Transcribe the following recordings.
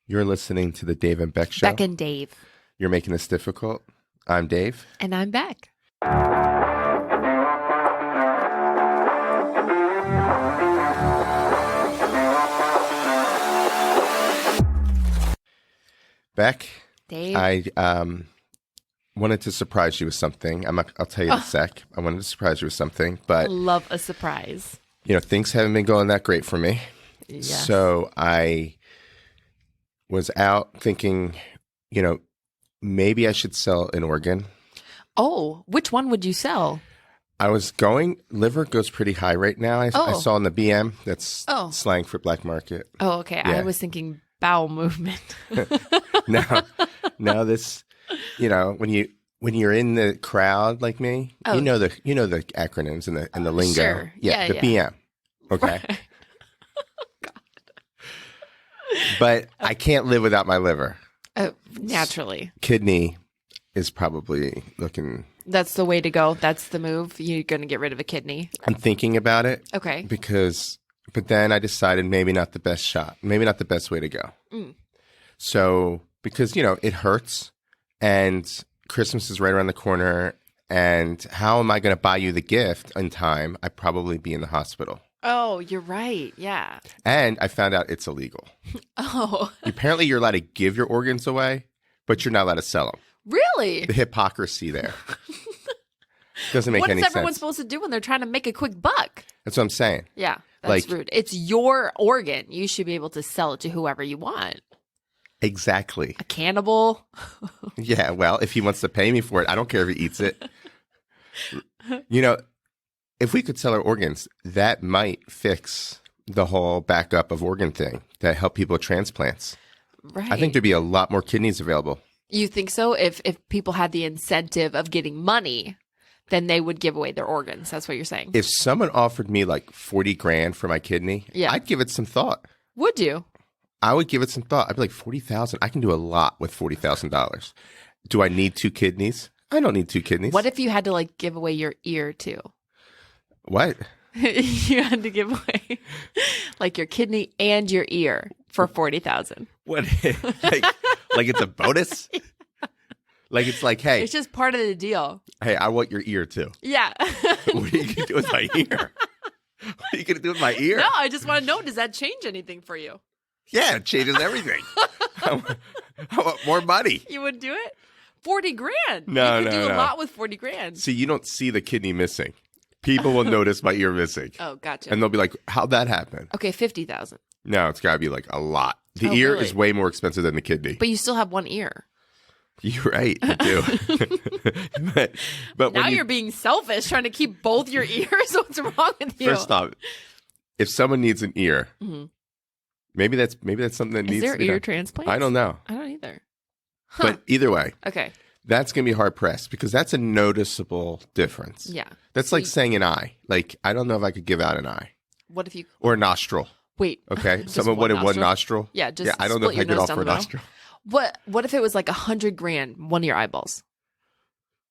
You're listening to the Dave and Beck Show. Bek and Dave. You're making this difficult. I'm Dave. And I'm Beck. Beck, Dave. I wanted to surprise you with something. I'll tell you in a sec. I wanted to surprise you with something, but love a surprise. Things haven't been going that great for me. Yes. So I was out thinking, maybe I should sell an organ. Oh, which one would you sell? I was liver goes pretty high right now. I saw in the BM, that's slang for black market. Oh, okay. Yeah. I was thinking bowel movement. Now this, when you're in the crowd like me, you know the acronyms and the lingo. Sure. Yeah, the BM. Okay. Right. But I can't live without my liver. Naturally. Kidney is probably looking. That's the way to go. That's the move. You're going to get rid of a kidney. I'm thinking about it. Okay. But then I decided maybe not the best shot, maybe not the best way to go. So, because, it hurts and Christmas is right around the corner. And how am I going to buy you the gift in time? I'd probably be in the hospital. Oh, you're right. Yeah. And I found out it's illegal. Oh. Apparently you're allowed to give your organs away, but you're not allowed to sell them. Really? The hypocrisy there. Doesn't make any sense. What is everyone supposed to do when they're trying to make a quick buck? That's what I'm saying. Yeah, that's rude. It's your organ. You should be able to sell it to whoever you want. Exactly. A cannibal? Yeah, well, if he wants to pay me for it, I don't care if he eats it. If we could sell our organs, that might fix the whole backup of organ thing that help people with transplants. Right. I think there'd be a lot more kidneys available. You think so? If people had the incentive of getting money, then they would give away their organs. That's what you're saying. If someone offered me like 40 grand for my kidney, I'd give it some thought. Would you? I would give it some thought. I'd be like, 40,000. I can do a lot with $40,000. Do I need 2 kidneys? I don't need 2 kidneys. What if you had to give away your ear too? What? You had to give away your kidney and your ear for 40,000. What? like it's a bonus? Like it's like, hey. It's just part of the deal. Hey, I want your ear too. Yeah. What are you going to do with my ear? What are you going to do with my ear? No, I just want to know, does that change anything for you? Yeah, it changes everything. I want more money. You would do it? 40 grand. No, you could do no. a lot with 40 grand. See, you don't see the kidney missing. People will notice my ear missing. Oh, gotcha. And they'll be like, how'd that happen? Okay, 50,000. No, it's got to be a lot. The ear really? is way more expensive than the kidney. But you still have one ear. You're right, you do. but now you're being selfish, trying to keep both your ears. What's wrong with you? First off, if someone needs an ear, maybe that's something that needs. Is there to be ear done. transplants? I don't know. I don't either. Huh. But either way, okay, that's gonna be hard pressed because that's a noticeable difference. Yeah, that's like saying an eye. I don't know if I could give out an eye. What if you or a nostril? Wait, okay, someone wanted one nostril. Yeah, I don't know if I could offer a nostril. What if it was $100 grand, one of your eyeballs?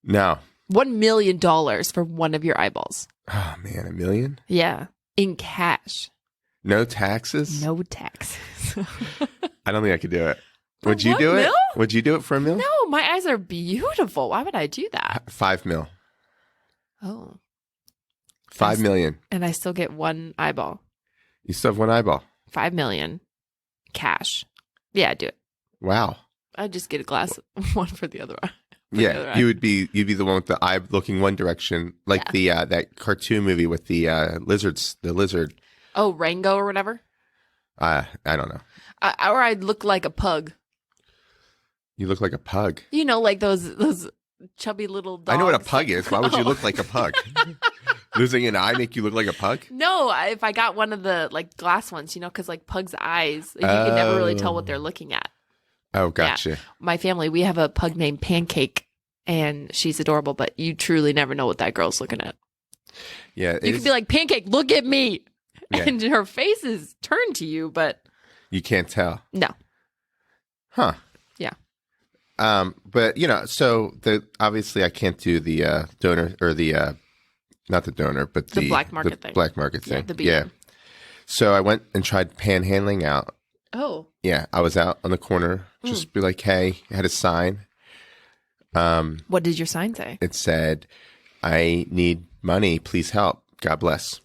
No. $1 million for one of your eyeballs. Oh man, $1 million? Yeah, in cash. No taxes? No taxes. I don't think I could do it. Would you do it? Would you do it for $1 million? No, my eyes are beautiful. Why would I do that? $5 million. Oh. $5 million. And I still get one eyeball. You still have one eyeball. $5 million. Cash. Yeah, I'd do it. Wow. I'd just get a glass one for the other eye. Yeah, you'd be the one with the eye looking one direction, like the that cartoon movie with the lizards, the lizard. Oh, Rango or whatever. I don't know. Or I'd look like a pug. You look like a pug. Like those chubby little dogs. I know what a pug is. Why would you look like a pug? Losing an eye make you look like a pug? No, if I got one of the glass ones, because pugs' eyes, you can never really tell what they're looking at. Oh, gotcha. Yeah. My family, we have a pug named Pancake, and she's adorable, but you truly never know what that girl's looking at. Yeah. You could be like, Pancake, look at me. Yeah. And her face is turned to you, but you can't tell. No. Huh. Yeah. But so obviously I can't do the donor or the not the donor, but the black market thing. Black market thing. Yeah. So I went and tried panhandling out Oh. Yeah, I was out on the corner, just be like, hey, I had a sign. What did your sign say? It said, I need money. Please help. God bless.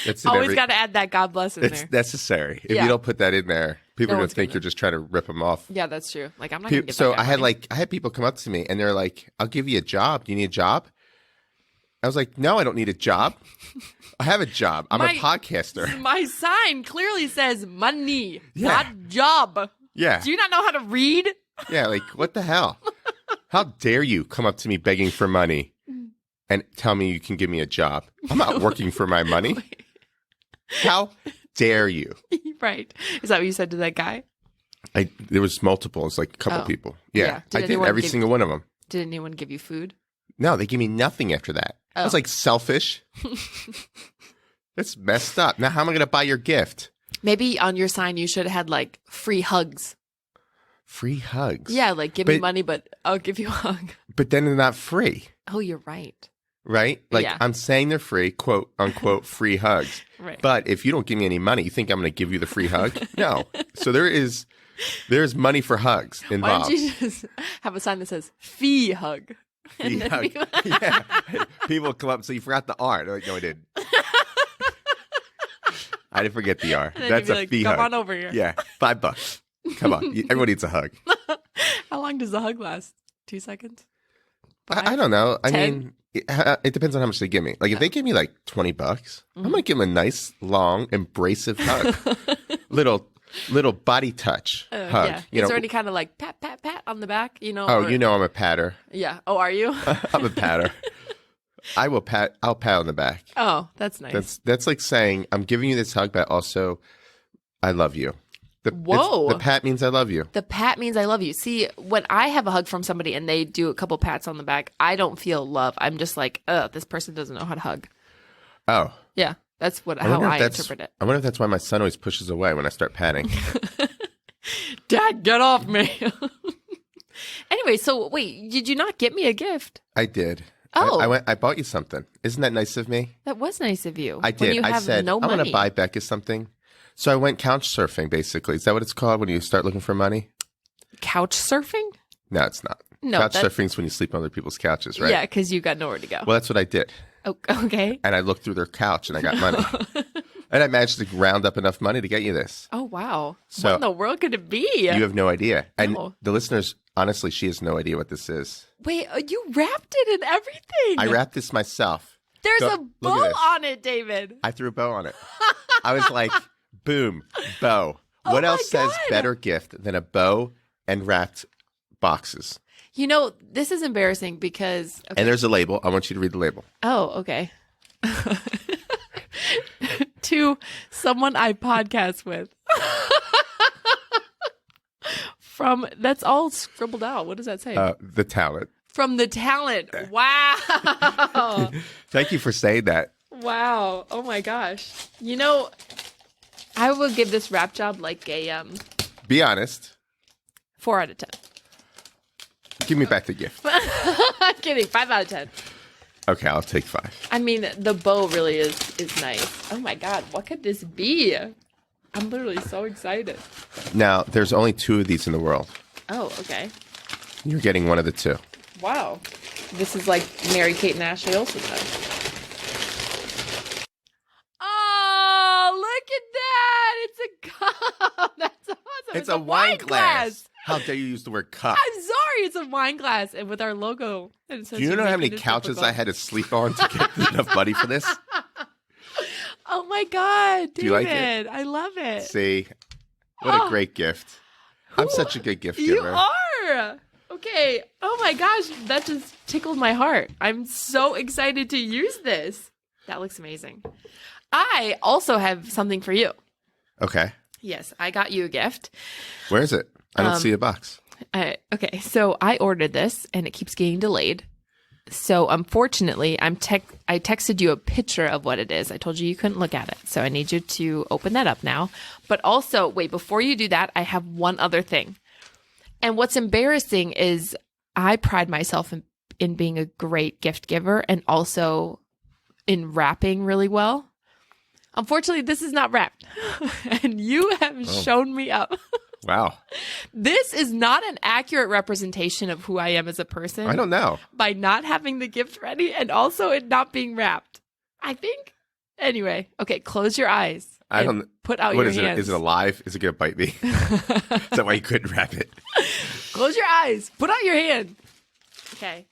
That's Always got to add that God bless in It's there. necessary. If you don't put that in there, people are going to think you're just trying to rip them off. Yeah, that's true. Like, I'm not going to get So that guy money. I had people come up to me and they're like, I'll give you a job. Do you need a job? I was like, no, I don't need a job. I have a job. I'm a podcaster. My sign clearly says money, Yeah. not job. Yeah. Do you not know how to read? Yeah, like, what the hell? How dare you come up to me begging for money and tell me you can give me a job? I'm not working for my money. How dare you? Right. Is that what you said to that guy? There was multiple. It's like a couple people. Yeah. Did I did anyone every single one of them. Did anyone give you food? No, they gave me nothing after that. I was like, selfish. That's messed up. Now, how am I going to buy your gift? Maybe on your sign you should have had like free hugs. Free hugs. Yeah, like give me money, but I'll give you a hug. But then they're not free. Oh, you're right. Right? Like, Yeah. I'm saying they're free, quote unquote, free hugs. Right. But if you don't give me any money, you think I'm going to give you the free hug? No. So there's money for hugs Why involved. don't you just have a sign that says fee hug? Fee then hug. people- Yeah. People come up, so you forgot the R. They're like, no, I didn't. I didn't forget the R. And then That's you'd a be like, fee come hug. on over here. Yeah. $5. Come on. Everyone needs a hug. How long does the hug last? 2 seconds? I don't know. I 10? mean, it depends on how much they give me. Like, if they give me like $20, I'm going to give them a nice, long, embracive hug. little body touch hug. Yeah. You Is know, there any kind of like pat, pat, pat on the back? You know? oh, or- you know I'm a patter. Yeah. Oh, are you? I'm a patter. I'll pat on the back. Oh, that's nice. That's like saying, I'm giving you this hug, but also, I love you. Whoa. The pat means I love you. The pat means I love you. See, when I have a hug from somebody and they do a couple pats on the back, I don't feel love. I'm just like, this person doesn't know how to hug. Oh. Yeah. That's how I interpret it. I wonder if that's why my son always pushes away when I start patting. Dad, get off me. Anyway, so wait, did you not get me a gift? I did. Oh. I bought you something. Isn't that nice of me? That was nice of you. I did. When you I have said, no I'm going money. to buy Becca something. So I went couch surfing, basically. Is that what it's called when you start looking for money? Couch surfing? No, it's not. No, couch that's- surfing is when you sleep on other people's couches, right? Yeah, because you got nowhere to go. Well, that's what I did. Oh, okay. And I looked through their couch and I got money. And I managed to round up enough money to get you this. Oh, wow. So- what in the world could it be? You have no idea. And No. the listeners, honestly, she has no idea what this is. Wait, you wrapped it and everything. I wrapped this myself. There's Go- a look bow at this. on it, David. I threw a bow on it. I was like, boom, bow. Oh What my else says God. better gift than a bow and wrapped boxes? You know, this is embarrassing because... Okay. And there's a label. I want you to read the label. Oh, okay. To someone I podcast with. That's all scribbled out. What does that say? The talent. From the talent. Wow. Thank you for saying that. Wow. Oh my gosh. You know, I would give this rap job like a Be honest. 4 out of 10. Give me back the gift. I'm kidding. 5 out of 10. Okay, I'll take 5. I mean, the bow really is nice. Oh my God. What could this be? I'm literally so excited. Now, there's only 2 of these in the world. Oh, okay. You're getting one of the 2. Wow. This is like Mary-Kate and Ashley Olsen then. Oh, look at that. It's a cup. That's awesome. It's a wine glass. How dare you use the word cup? I'm sorry. It's a wine glass and with our logo. And it says Do you know how many making it couches typical. I had to sleep on to get enough money for this? Oh my God, David. Do you like it? I love it. See, what a great gift. I'm such a good gift giver. You are. Okay. Oh my gosh. That just tickled my heart. I'm so excited to use this. That looks amazing. I also have something for you. Okay. Yes, I got you a gift. Where is it? I don't see a box. Okay, so I ordered this and it keeps getting delayed. So unfortunately, I texted you a picture of what it is. I told you couldn't look at it. So I need you to open that up now. But also, wait, before you do that, I have one other thing. And what's embarrassing is I pride myself in being a great gift giver and also in wrapping really well. Unfortunately, this is not wrapped. And you have shown me up. Wow. This is not an accurate representation of who I am as a person. I don't know. By not having the gift ready and also it not being wrapped. I think. Anyway. Okay, close your eyes. I don't. Put out What your is hands. it? Is it alive? Is it going to bite me? Is that why you couldn't wrap it? Close your eyes. Put out your hand. Okay.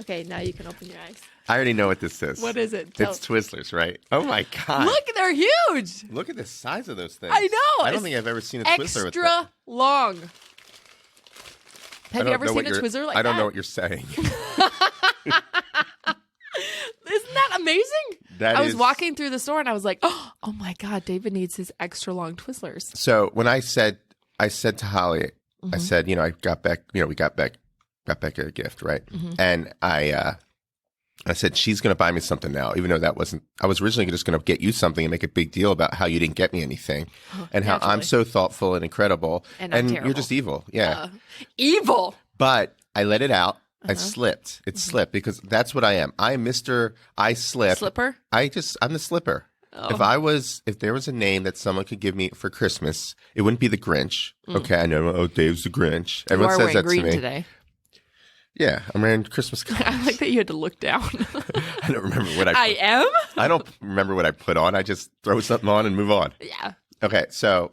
Okay, now you can open your eyes. I already know what this is. What is it? It's Twizzlers, right? Oh my God. Look, they're huge. Look at the size of those things. I know. I don't think I've ever seen a Twizzler with that. Extra long. Have you ever seen a Twizzler like that? I don't know what you're saying. Isn't that amazing? I was walking through the store and I was like, oh my God, David needs his extra long Twizzlers. So when I said to Holly, I said, I got Beck, we got Beck a gift, right? And I said, she's going to buy me something now, even though I was originally just going to get you something and make a big deal about how you didn't get me anything and how I'm so thoughtful and incredible. And you're just evil. Yeah. Evil. But I let it out. I slipped. It slipped because that's what I am. I am Mr. I slip. Slipper? I'm the slipper. Oh. If there was a name that someone could give me for Christmas, it wouldn't be the Grinch. Okay, I know. Oh, Dave's the Grinch. Everyone says that to me. You are wearing green today. Yeah, I'm wearing Christmas colors. I like that you had to look down. I don't remember what I am? I don't remember what I put on. I just throw something on and move on. Yeah. Okay, so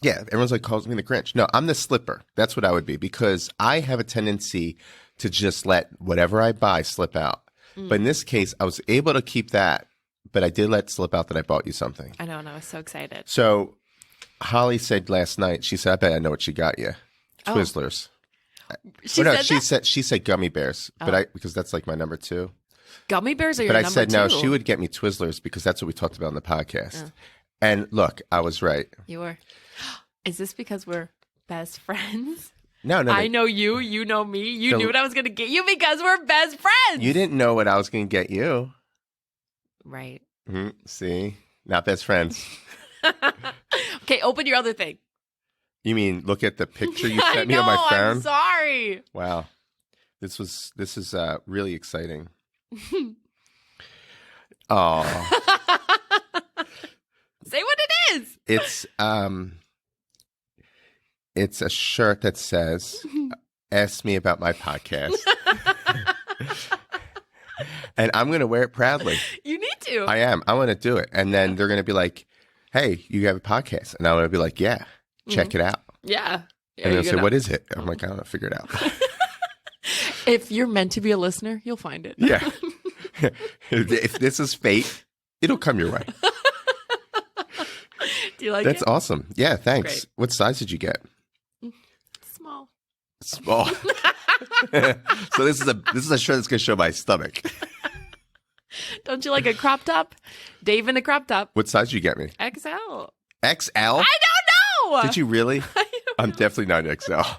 yeah, everyone's like calls me the Grinch. No, I'm the slipper. That's what I would be because I have a tendency to just let whatever I buy slip out. But in this case, I was able to keep that, but I did let slip out that I bought you something. I know, and I was so excited. So Holly said last night, she said, I bet I know what she got you. Twizzlers. She said gummy bears, but because that's like my number 2. Gummy bears are your number 2? But I said, no, she would get me Twizzlers because that's what we talked about in the podcast. And look, I was right. You were. Is this because we're best friends? No. I know you. You know me. You knew what I was going to get you because we're best friends. You didn't know what I was going to get you. Right. See? Not best friends. Okay, open your other thing. You mean look at the picture you sent me on my phone? I'm sorry. Wow. This is really exciting. Oh. Say what it is. It's a shirt that says ask me about my podcast. And I'm going to wear it proudly. You need to. I am. I want to do it. And then they're going to be like, "Hey, you have a podcast." And I'm going to be like, "Yeah. Check it out." Yeah. And they'll say, "What is it?" I'm like, "I don't know. Figure it out." If you're meant to be a listener, you'll find it. Yeah. If this is fate, it'll come your way. Do you like That's it? awesome. Yeah, thanks. Great. What size did you get? Small. Small. So this is a shirt that's going to show my stomach. Don't you like a crop top? Dave in a crop top. What size did you get me? XL. XL? I don't know. Did you really? I'm definitely not an XL. I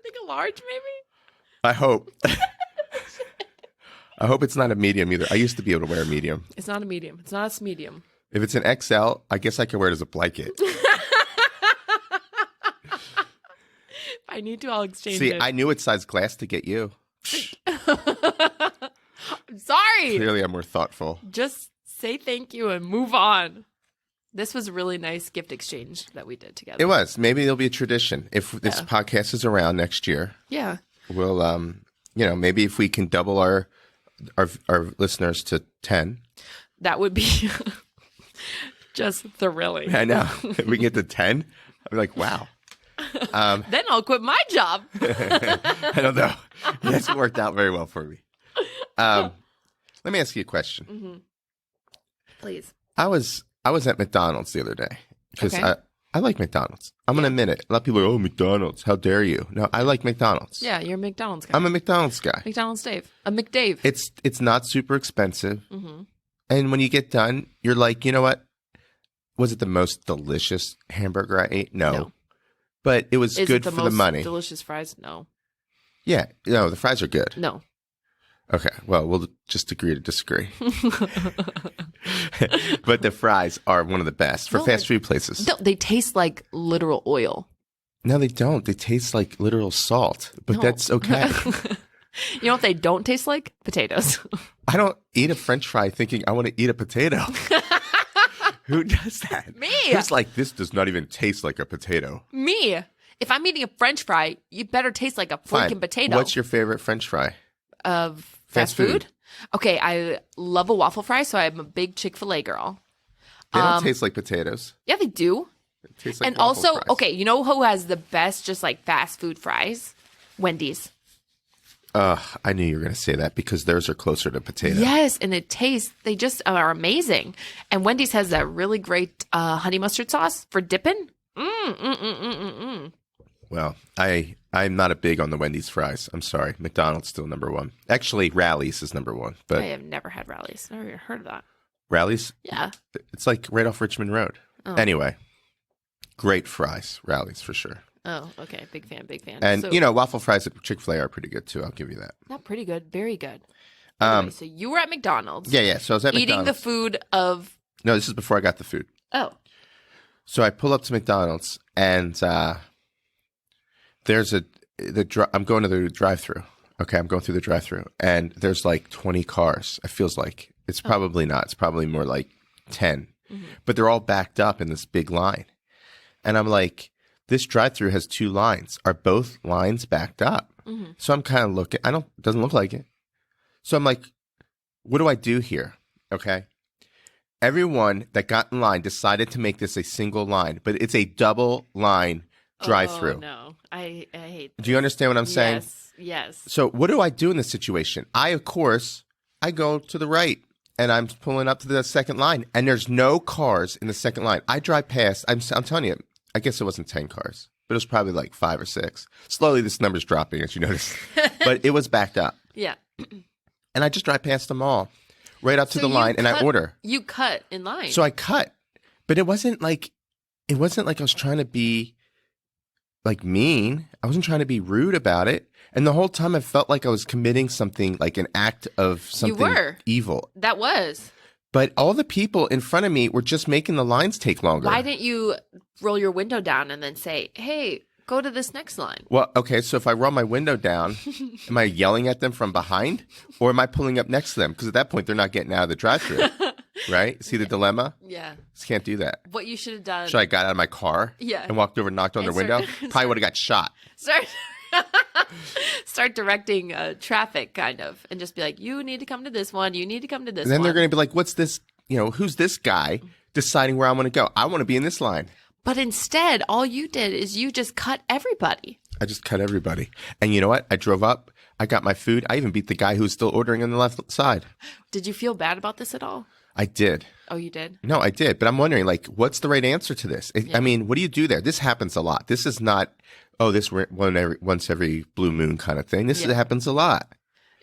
think a large, maybe. I hope. I hope it's not a medium either. I used to be able to wear a medium. It's not a medium. It's not a medium. If it's an XL, I guess I can wear it as a blanket. I need to, I'll exchange it. See, I knew what size glass to get you. I'm sorry. Clearly, I'm more thoughtful. Just say thank you and move on. This was a really nice gift exchange that we did together. It was. Maybe it'll be a tradition. If this podcast is around next year, we'll, maybe if we can double our listeners to 10. That would be just thrilling. I know. If we can get to 10, I'd be like, wow. Then I'll quit my job. I don't know. It hasn't worked out very well for me. Let me ask you a question. Mm-hmm. Please. I was at McDonald's the other day because I like McDonald's. I'm going to admit it. A lot of people are, oh, McDonald's. How dare you? No, I like McDonald's. Yeah, you're a McDonald's guy. I'm a McDonald's guy. McDonald's Dave. A McDave. It's not super expensive. Mm-hmm. And when you get done, you're like, you know what? Was it the most delicious hamburger I ate? No. But it was good for the money. Delicious fries? No. Yeah. No, the fries are good. No. Okay. Well, we'll just agree to disagree. But the fries are one of the best for fast food places. No, they taste like literal oil. No, they don't. They taste like literal salt. But that's okay. You know what they don't taste like? Potatoes. I don't eat a French fry thinking I want to eat a potato. Who does that? Me. Who's like, this does not even taste like a potato? Me. If I'm eating a French fry, you better taste like a freaking potato. What's your favorite French fry? Of fast food? Okay, I love a waffle fry, so I'm a big Chick-fil-A girl. They don't taste like potatoes. Yeah, they do. It tastes like And waffle also, fries. okay, you know who has the best just like fast food fries? Wendy's. I knew you were going to say that because theirs are closer to potato. Yes, and they just are amazing. And Wendy's has that really great honey mustard sauce for dipping. Well, I'm not a big on the Wendy's fries. I'm sorry. McDonald's still number one. Actually, Rally's is number one. But I have never had Rally's. Never even heard of that. Rally's? Yeah. It's like right off Richmond Road. Oh. Anyway, great fries. Rally's for sure. Oh, okay. Big fan, big fan. And, So, waffle fries at Chick-fil-A are pretty good, too. I'll give you that. not pretty good. Very good. Anyway, so you were at McDonald's. Yeah. So I was at eating McDonald's. the food of... No, this is before I got the food. Oh. So I pull up to McDonald's, and there's I'm going to the drive-thru. Okay, I'm going through the drive-thru, and there's like 20 cars. It feels like it's probably not. It's probably more like 10, but they're all backed up in this big line, and I'm like, this drive-thru has 2 lines. Are both lines backed up? So I'm kind of looking. It doesn't look like it. So I'm like, what do I do here? Okay. Everyone that got in line decided to make this a single line, but it's a double line drive-through. Oh, no. I hate this. Do you understand what I'm saying? Yes. So what do I do in this situation? I go to the right, and I'm pulling up to the second line, and there's no cars in the second line. I drive past. I'm telling you, I guess it wasn't 10 cars, but it was probably like 5 or 6. Slowly, this number's dropping, as you notice. But it was backed up. Yeah. And I just drive past them all, right up to the you line, and I order. You cut in line. So I cut, but it wasn't like I was trying to be like mean. I wasn't trying to be rude about it. And the whole time I felt like I was committing something, like an act of something evil. That was. But all the people in front of me were just making the lines take longer. Why didn't you roll your window down and then say, hey, go to this next line? Well, okay, so if I roll my window down, am I yelling at them from behind, or am I pulling up next to them? Because at that point, they're not getting out of the drive-thru, right? See the dilemma? Yeah. Just can't do that. What you should have done. Should I got out of my car and walked over and knocked on their window? Probably would have got shot. Start directing traffic, kind of, and just be like, you need to come to this one. You need to come to this one. And then they're going to be like, what's this? Who's this guy deciding where I want to go? I want to be in this line. But instead, all you did is you just cut everybody. I just cut everybody. And you know what? I drove up. I got my food. I even beat the guy who was still ordering on the left side. Did you feel bad about this at all? I did. Oh, you did? No, I did. But I'm wondering, like, what's the right answer to this? I mean, what do you do there? This happens a lot. This is not, this once every blue moon kind of thing. This happens a lot.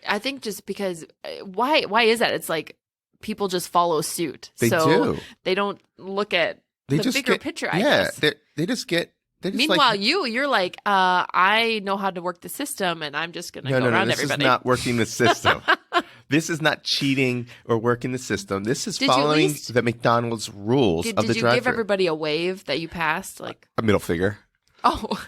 I think just because, why is that? It's like people just follow suit. They do. They don't look at the bigger picture, I guess. They just get... Meanwhile, you're like, I know how to work the system, and I'm just going to go around everybody. This is not working the system. This is not cheating or working the system. This is following the McDonald's rules of the drive-thru. Did you give everybody a wave that you passed? Like a middle finger. Oh.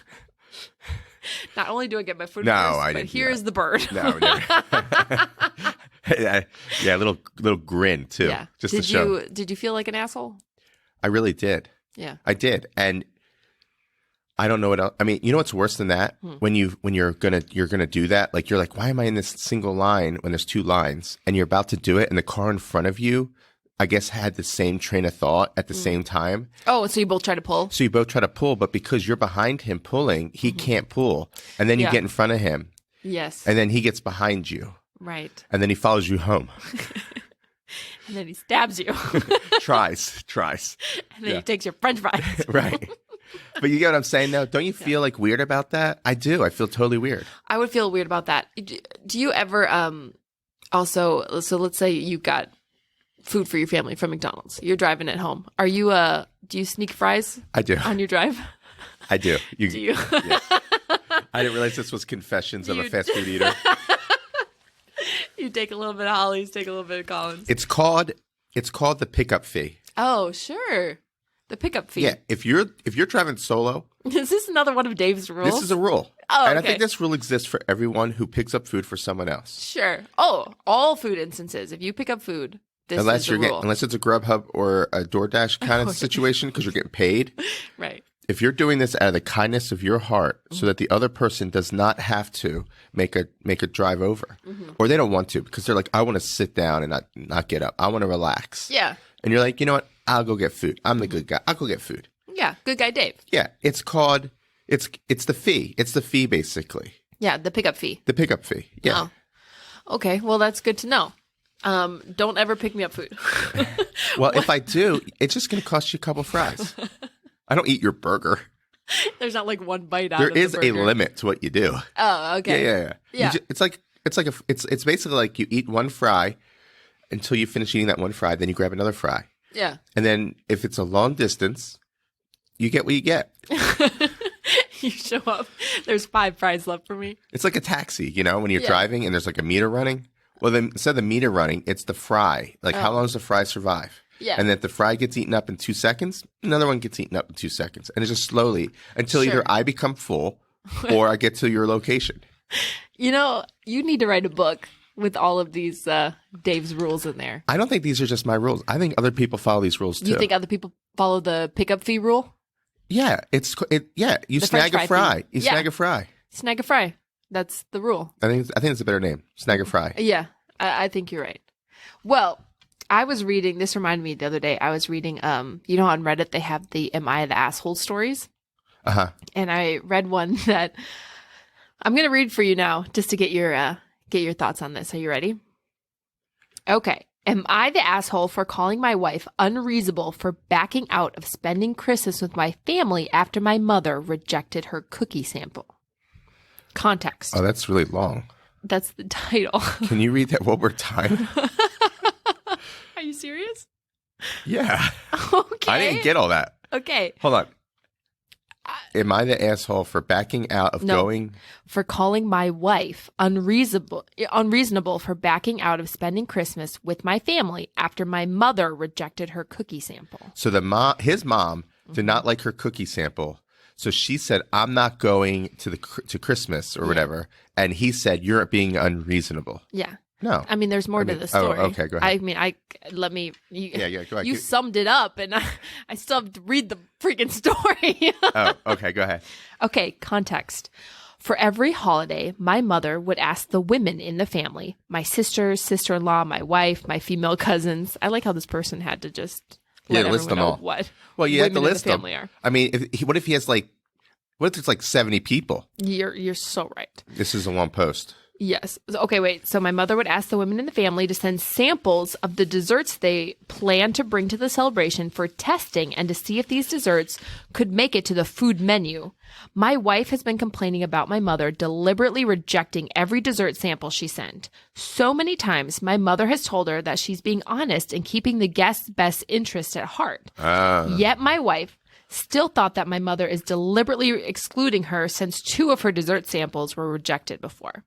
Not only do I get my food first, but here's the bird. No, never. Yeah, little grin, too. Yeah. Just to show. Did you feel like an asshole? I really did. Yeah. I did. And I don't know what else. I mean, you know what's worse than that? When you're gonna do that, like you're like, why am I in this single line when there's 2 lines? And you're about to do it, and the car in front of you, I guess, had the same train of thought at the same time. Oh, so you both try to pull? So you both try to pull, but because you're behind him pulling, he can't pull. And then you get in front of him. Yes. And then he gets behind you. Right. And then he follows you home. And then he stabs you. Tries. And then he takes your French fries. Right. But you get what I'm saying, though? Don't you feel like weird about that? I do. I feel totally weird. I would feel weird about that. Do you ever also, so let's say you got food for your family from McDonald's. You're driving it home. Are you do you sneak fries? I do. On your drive? I do. Do you? Yes. I didn't realize this was Confessions of a Fast Food Eater. You take a little bit of Holly's, take a little bit of Collins. It's called the pickup fee. Oh, sure. The pickup fee. Yeah, if you're driving solo. Is this another one of Dave's rules? This is a rule. Oh, And I okay. think this rule exists for everyone who picks up food for someone else. Sure. Oh, all food instances. If you pick up food, this is the rule. Unless it's a Grubhub or a DoorDash kind of situation because you're getting paid. Right. If you're doing this out of the kindness of your heart so that the other person does not have to make a drive over, or they don't want to because they're like, I want to sit down and not get up. I want to relax. Yeah. And you're like, you know what? I'll go get food. I'm the good guy. I'll go get food. Yeah. Good guy, Dave. Yeah. It's called, it's the fee. It's the fee, basically. Yeah. The pickup fee. The pickup fee. Yeah. Oh. Okay. Well, that's good to know. Don't ever pick me up food. Well, if I do, it's just going to cost you a couple fries. I don't eat your burger. There's not like one bite out There of the is a burger. limit to what you do. Oh, okay. Yeah. Yeah. It's basically like you eat one fry until you finish eating that one fry, then you grab another fry. Yeah. And then if it's a long distance, you get what you get. You show up. There's 5 fries left for me. It's like a taxi, when you're driving and there's like a meter running. Well, then instead of the meter running, it's the fry. Like how long does the fry survive? Yeah. And then if the fry gets eaten up in 2 seconds, another one gets eaten up in 2 seconds. And it's just slowly until either I become full or I get to your location. You need to write a book with all of these Dave's rules in there. I don't think these are just my rules. I think other people follow these rules too. You think other people follow the pickup fee rule? Yeah. You The snag French a fry. fee. You snag a fry. Snag a fry. That's the rule. I think it's a better name. Snag a fry. Yeah, I think you're right. Well, I was reading, this reminded me the other day, I was reading, on Reddit, they have the Am I the Asshole stories. Uh-huh. And I read one that I'm going to read for you now just to get your thoughts on this. Are you ready? Okay. Am I the asshole for calling my wife unreasonable for backing out of spending Christmas with my family after my mother rejected her cookie sample? Context. Oh, that's really long. That's the title. Can you read that one more time? Are you serious? Yeah. Okay. I didn't get all that. Okay. Hold on. Am I the asshole for backing out of going? For calling my wife unreasonable for backing out of spending Christmas with my family after my mother rejected her cookie sample. So his mom did not like her cookie sample. So she said, I'm not going to Christmas or whatever. And he said, you're being unreasonable. Yeah. No. I mean, there's more to the story. Oh, okay, go ahead. I mean, go ahead. You You summed it up, and I still have to read the freaking story. Oh, okay, go ahead. Okay, context. For every holiday, my mother would ask the women in the family, my sisters, sister-in-law, my wife, my female cousins. I like how this person had to just let list them know all. what Well, you have to women in list the them. family are. I mean, what if he has what if there's like 70 people? You're so right. This is a one post. Yes. Okay, wait. So my mother would ask the women in the family to send samples of the desserts they plan to bring to the celebration for testing and to see if these desserts could make it to the food menu. My wife has been complaining about my mother deliberately rejecting every dessert sample she sent. So many times, my mother has told her that she's being honest and keeping the guest's best interest at heart. Yet my wife still thought that my mother is deliberately excluding her since 2 of her dessert samples were rejected before.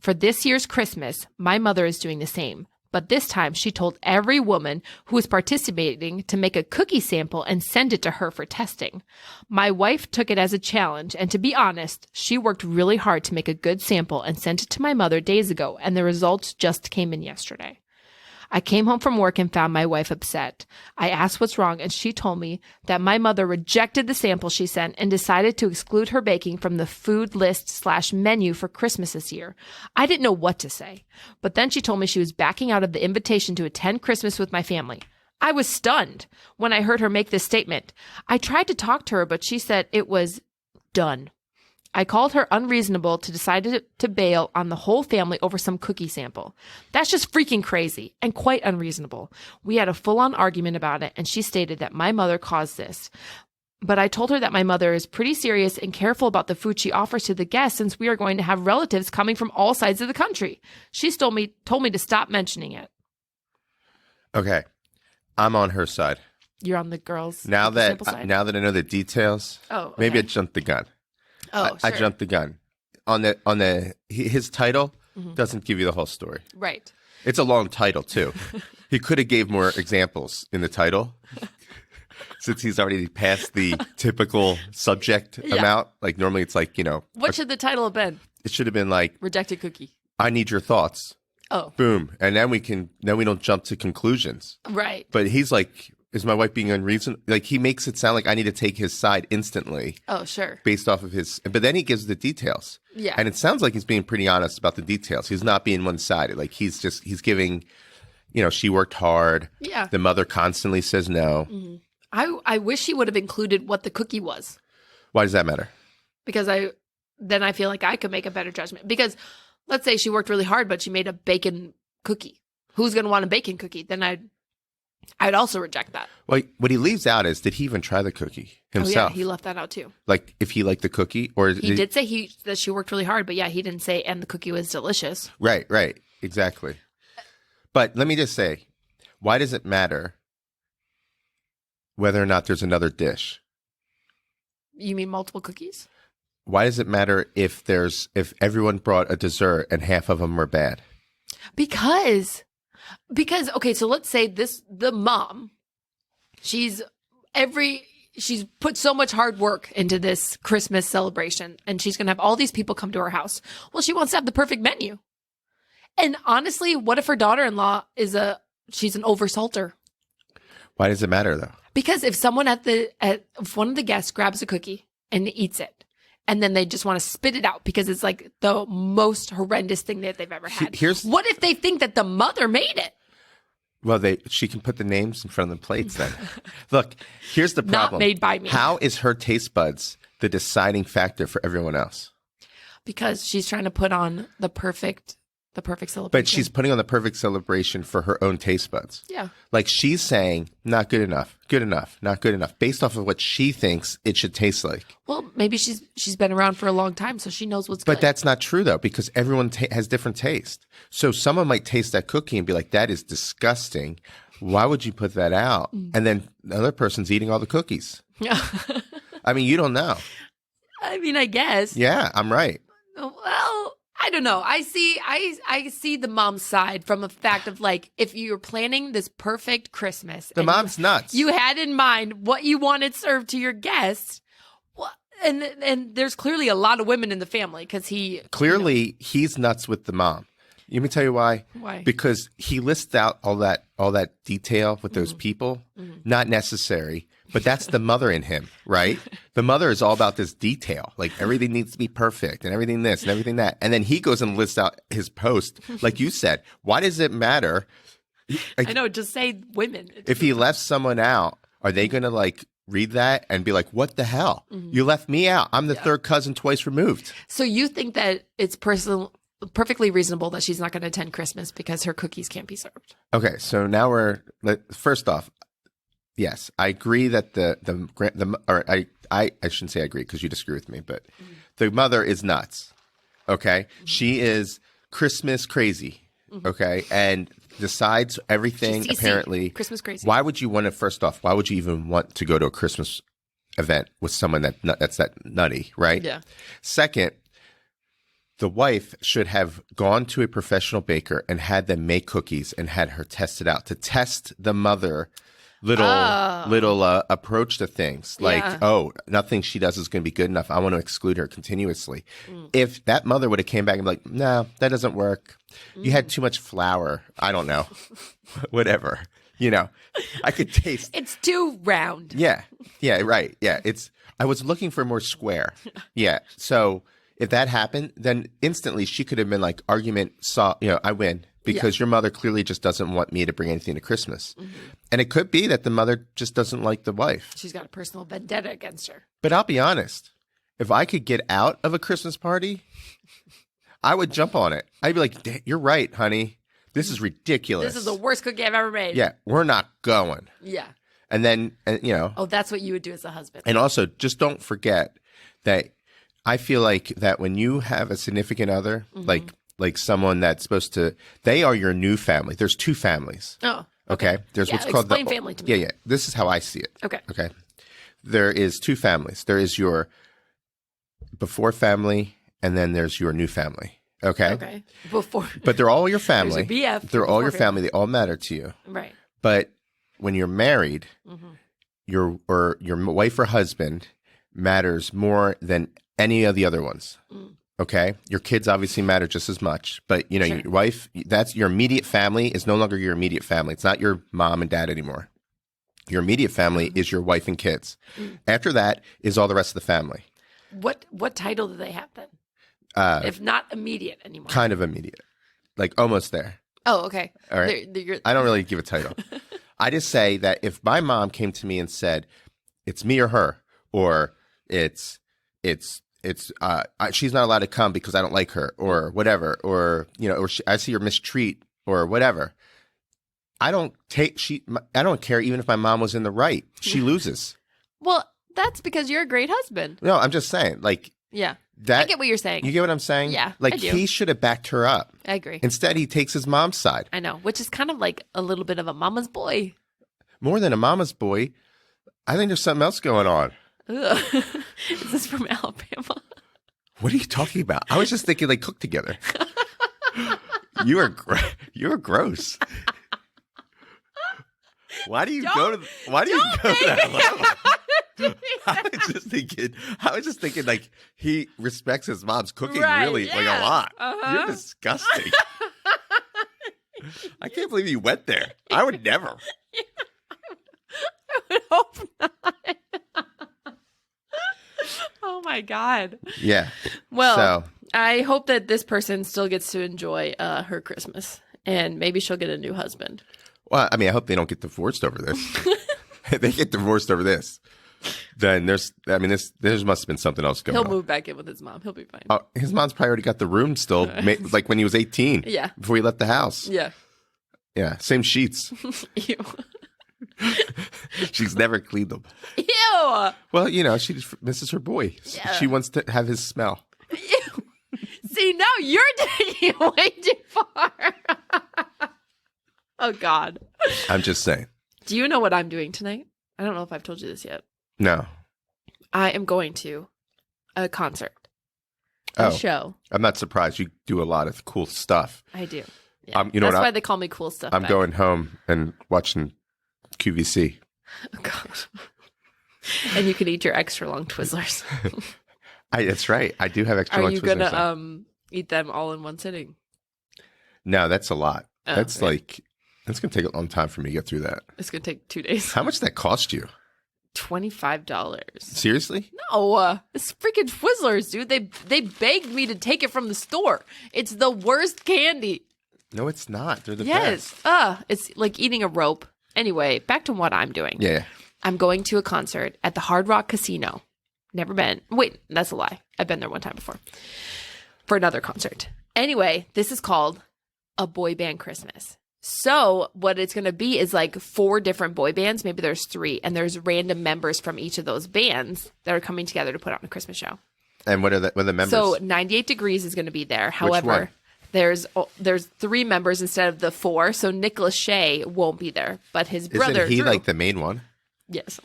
For this year's Christmas, my mother is doing the same, but this time she told every woman who was participating to make a cookie sample and send it to her for testing. My wife took it as a challenge, and to be honest, she worked really hard to make a good sample and sent it to my mother days ago, and the results just came in yesterday. I came home from work and found my wife upset. I asked what's wrong, and she told me that my mother rejected the sample she sent and decided to exclude her baking from the food list/menu for Christmas this year. I didn't know what to say, but then she told me she was backing out of the invitation to attend Christmas with my family. I was stunned when I heard her make this statement. I tried to talk to her, but she said it was done. I called her unreasonable to decide to bail on the whole family over some cookie sample. That's just freaking crazy and quite unreasonable. We had a full-on argument about it, and she stated that my mother caused this. But I told her that my mother is pretty serious and careful about the food she offers to the guests since we are going to have relatives coming from all sides of the country. She told me to stop mentioning it. Okay. I'm on her side. You're on the girls' Now that side? I know the details, maybe I jumped the gun. Oh, I sure. jumped the gun. His title doesn't give you the whole story. Right. It's a long title too. He could have gave more examples in the title. since he's already passed the typical subject Yeah. amount. Like normally it's like, What should the title have been? it should have been like, Rejected cookie. I need your thoughts. Oh, Boom. And then we don't jump to conclusions. right. But he's like, is my wife being unreasonable? Like he makes it sound like I need to take his side instantly Oh, sure. based off of his, but then he gives the details. Yeah. And it sounds like he's being pretty honest about the details. He's not being one-sided. Like he's giving, she worked hard. Yeah. The mother constantly says no. I wish he would have included what the cookie was, Why does that matter? because then I feel like I could make a better judgment. Because let's say she worked really hard, but she made a bacon cookie. Who's going to want a bacon cookie? Then I'd also reject that. Well, what he leaves out is, did he even try the cookie himself? Oh, yeah, he left that out too. Like if he liked the cookie or He did say that she worked really hard, but yeah, he didn't say, and the cookie was delicious. Right, exactly. But let me just say, why does it matter whether or not there's another dish? You mean multiple cookies? Why does it matter if everyone brought a dessert and half of them were bad? Because okay, so let's say the mom, she's put so much hard work into this Christmas celebration, and she's gonna have all these people come to her house. Well, she wants to have the perfect menu. And honestly, what if her daughter-in-law she's an oversalter? Why does it matter though? Because if someone if one of the guests grabs a cookie and eats it, and then they just want to spit it out because it's like the most horrendous thing that they've ever had. What if they think that the mother made it? Well, she can put the names in front of the plates then. Look, here's the problem. Not made by me. How is her taste buds the deciding factor for everyone else? Because she's trying to put on the perfect celebration. But she's putting on the perfect celebration for her own taste buds. Yeah. Like she's saying, not good enough, not good enough, based off of what she thinks it should taste like. Well, maybe she's been around for a long time, so she knows what's good. But that's not true though, because everyone has different taste. So someone might taste that cookie and be like, that is disgusting. Why would you put that out? And then the other person's eating all the cookies. I mean, you don't know. I mean, I guess. Yeah, I'm right. Well, I don't know. I see the mom's side from the fact of like, if you're planning this perfect Christmas, The mom's nuts. You had in mind what you wanted served to your guests. Well, and there's clearly a lot of women in the family because Clearly he's nuts with the mom. Let me tell you why. Why? Because he lists out all that detail with those people. Not necessary, but that's the mother in him, right? The mother is all about this detail. Like everything needs to be perfect and everything this and everything that. And then he goes and lists out his post. Like you said, why does it matter? Like, I know, just say women. if he left someone out, are they going to like read that and be like, what the hell? You left me out. I'm the third cousin twice removed. So you think that it's perfectly reasonable that she's not going to attend Christmas because her cookies can't be served? Okay, so now first off, yes, I agree that I shouldn't say I agree because you disagree with me, but the mother is nuts. Okay, she is Christmas crazy. Okay, and decides everything She's CC, apparently. Christmas crazy. Why would you want to? First off, why would you even want to go to a Christmas event with someone that's that nutty, right? Yeah. Second, the wife should have gone to a professional baker and had them make cookies and had her test it out to test the mother little approach to things like, nothing she does is going to be good enough. I want to exclude her continuously. If that mother would have came back and be like, no, that doesn't work. You had too much flour. I don't know. Whatever. I could taste. It's too round. Yeah. Yeah. Right. Yeah. I was looking for more square. Yeah. So if that happened, then instantly she could have been like, argument, I win because your mother clearly just doesn't want me to bring anything to Christmas. And it could be that the mother just doesn't like the wife. She's got a personal vendetta against her. But I'll be honest. If I could get out of a Christmas party, I would jump on it. I'd be like, you're right, honey. This is ridiculous. This is the worst cookie I've ever made. Yeah. We're not going. Yeah. And then, Oh, that's what you would do as a husband. And also, just don't forget that I feel like that when you have a significant other, like someone that's supposed to, they are your new family. There's two families. Oh. Okay. There's what's called explain family to me. Yeah. This is how I see it. Okay. Okay. There is two families. There is your before family, and then there's your new family. Okay. Okay. Before. But they're all your family. There's your BF. They're all your family. They all matter to you. Right. But when you're married, your wife or husband matters more than any of the other ones. Okay, your kids obviously matter just as much, but you know, Sure. your wife, that's your immediate family, is no longer your immediate family. It's not your mom and dad anymore. Your immediate family is your wife and kids. After that is all the rest of the family. What title do they have then? If not immediate anymore. Kind of immediate, like almost there. Oh, okay. All right. I don't really give a title. I just say that if my mom came to me and said, "It's me or her," or "It's she's not allowed to come because I don't like her," or whatever, or you know, or I see her mistreat or whatever. I don't care even if my mom was in the right. She loses. Well, that's because you're a great husband. No, I'm just saying, like, Yeah. that. I get what you're saying. You get what I'm saying? Yeah, Like, I do. he should have backed her up. I agree. Instead, he takes his mom's side. I know, which is kind of like a little bit of a mama's boy. More than a mama's boy, I think there's something else going on. Ugh. Is this from Alabama? What are you talking about? I was just thinking they cook together. You are gross. Why do you go to that level? I was just thinking like he respects his mom's cooking really like a lot. You're disgusting. I can't believe you went there. I would never. I would hope not. Oh my God. Yeah. Well, So I hope that this person still gets to enjoy her Christmas, and maybe she'll get a new husband. well, I mean, I hope they don't get divorced over this. If they get divorced over this, then there must have been something else going He'll on. move back in with his mom. He'll be fine. Oh, his mom's probably already got the room still, like when he was 18. Yeah. Before he left the house. Yeah. Yeah. Same sheets. Ew. She's never cleaned them. Ew. Well, you know, she just misses her boy. Yeah. She wants to have his smell. Ew. See, now you're taking it way too far. Oh, God. I'm just saying. Do you know what I'm doing tonight? I don't know if I've told you this yet. No. I am going to a concert, a show. I'm not surprised. You do a lot of cool stuff. I do. Yeah. You know That's what why they call me cool stuff. I'm back. going home and watching QVC. Oh, God. And you can eat your extra long Twizzlers. That's right. I do have extra Are long you Twizzlers gonna now. eat them all in one sitting? No, that's a lot. Oh, That's okay. that's going to take a long time for me to get through that. It's gonna take 2 days. How much did that cost you? $25. Seriously? No, it's freaking Twizzlers, dude. They begged me to take it from the store. It's the worst candy. No, it's not. They're the Yes. best. It's like eating a rope. Anyway, back to what I'm doing. Yeah. I'm going to a concert at the Hard Rock Casino. Never been. Wait, that's a lie. I've been there one time before for another concert. Anyway, this is called a boy band Christmas. So what it's going to be is like 4 different boy bands. Maybe there's 3, and there's random members from each of those bands that are coming together to put on a Christmas show. And what are the members? So 98 Degrees is going to be there. However, there's 3 members instead of the 4. So Nicholas Shea won't be there, but his brother. Isn't he Drew, like the main one? Yes.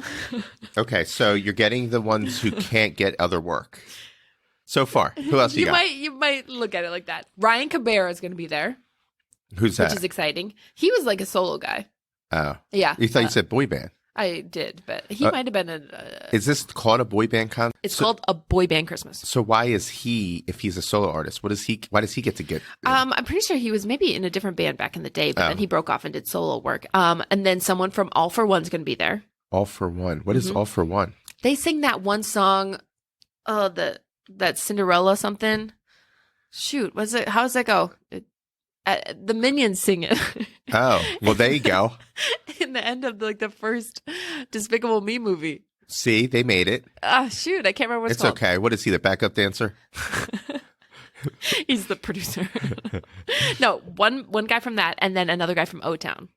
Okay, so you're getting the ones who can't get other work. So far, who else you got? You might look at it like that. Ryan Cabrera is going to be there, Who's which that? is exciting. He was like a solo guy. Oh, Yeah, you thought you said boy band. I did, but he might have been Is this called a boy band concert? It's called a boy band Christmas. So why is he, if he's a solo artist, why does he get to get? I'm pretty sure he was maybe in a different band back in the day, but then he broke off and did solo work. And then someone from All for One's going to be there. All for One. What is All for One? They sing that one song, that Cinderella something. Shoot, was it? How does that go? The Minions sing it. Oh, well, there you go. In the end of like the first Despicable Me movie. See, they made it. Shoot, I can't remember what it's It's called. okay. What is he, the backup dancer? He's the producer. No, one guy from that, and then another guy from O-Town.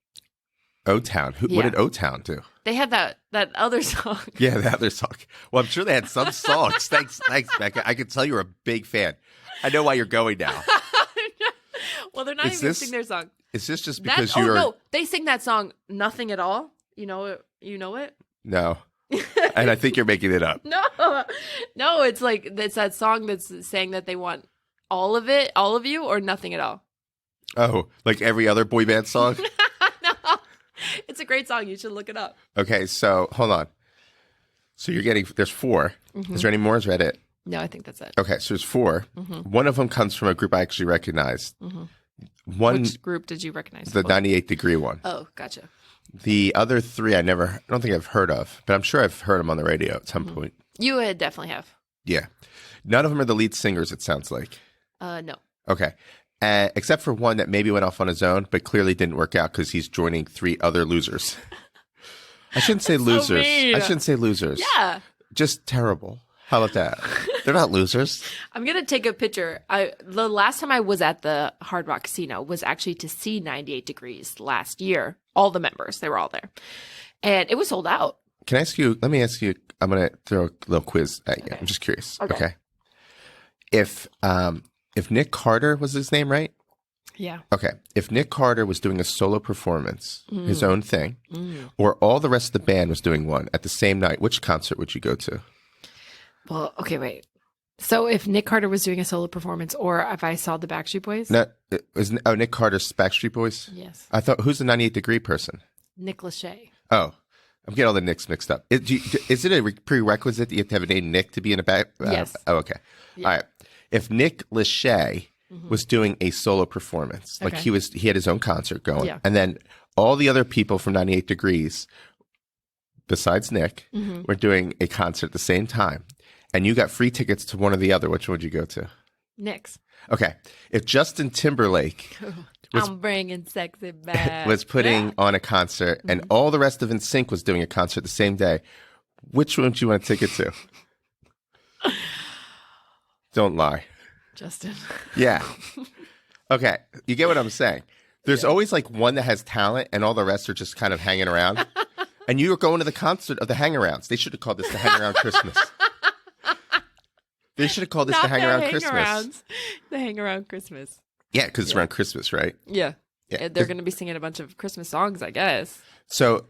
O-Town. What Yeah. did O-Town do? They had that other song. Yeah, the other song. Well, I'm sure they had some songs. Thanks, Becca. I can tell you're a big fan. I know why you're going now. Well, they're not Is even going this- to sing their song. Is this just That's, because you're no, they sing that song, Nothing at All. You know it? No. And I think you're making it up. No, it's like, it's that song that's saying that they want all of it, all of you, or nothing at all. Oh, like every other boy band song? No, it's a great song. You should look it up. Okay, so hold on. So you're getting, there's 4. Is there any more? Is that it? No, I think that's it. Okay, so there's 4. One of them comes from a group I actually recognized. Which group did you recognize? The 98 Degree one. Oh, gotcha. The other 3 I don't think I've heard of, but I'm sure I've heard them on the radio at some point. You would definitely have. Yeah. None of them are the lead singers, it sounds like. No. Okay. Except for one that maybe went off on his own, but clearly didn't work out because he's joining 3 other losers. I shouldn't say losers. I shouldn't say losers. Yeah. Just terrible. How about that? They're not losers. I'm going to take a picture. The last time I was at the Hard Rock Casino was actually to see 98 Degrees last year. All the members, they were all there. And it was sold out. Can I ask you, let me ask you, I'm going to throw a little quiz at you. Okay. I'm just curious. Okay. If Nick Carter was his name, right? Yeah. Okay. If Nick Carter was doing a solo performance, his own thing, or all the rest of the band was doing one at the same night, which concert would you go to? Well, okay, wait. So if Nick Carter was doing a solo performance, or if I saw the Backstreet Boys? No, Nick Carter's Backstreet Boys? Yes. I thought, who's the 98 Degree person? Nick Lachey. Oh, I'm getting all the Nicks mixed up. Is it a prerequisite that you have to have a name Nick to be in a back? Yes. Oh, okay. Yeah. All right. If Nick Lachey was doing a solo performance, like he had his own concert going, and then all the other people from 98 Degrees, besides Nick, were doing a concert at the same time, and you got free tickets to one or the other, which one would you go to? Nick's. Okay. If Justin Timberlake I'm bringing sexy back. was putting on a concert and all the rest of NSYNC was doing a concert the same day, which one would you want a ticket to? Don't lie. Justin. Yeah. Okay. You get what I'm saying? There's always like one that has talent and all the rest are just kind of hanging around. And you were going to the concert of the Hangarounds. They should have called this the Hang Around Christmas. They should have called this the Hang Around Christmas. The Hang Around Christmas. Yeah, because it's around Christmas, right? Yeah. They're going to be singing a bunch of Christmas songs, I guess. So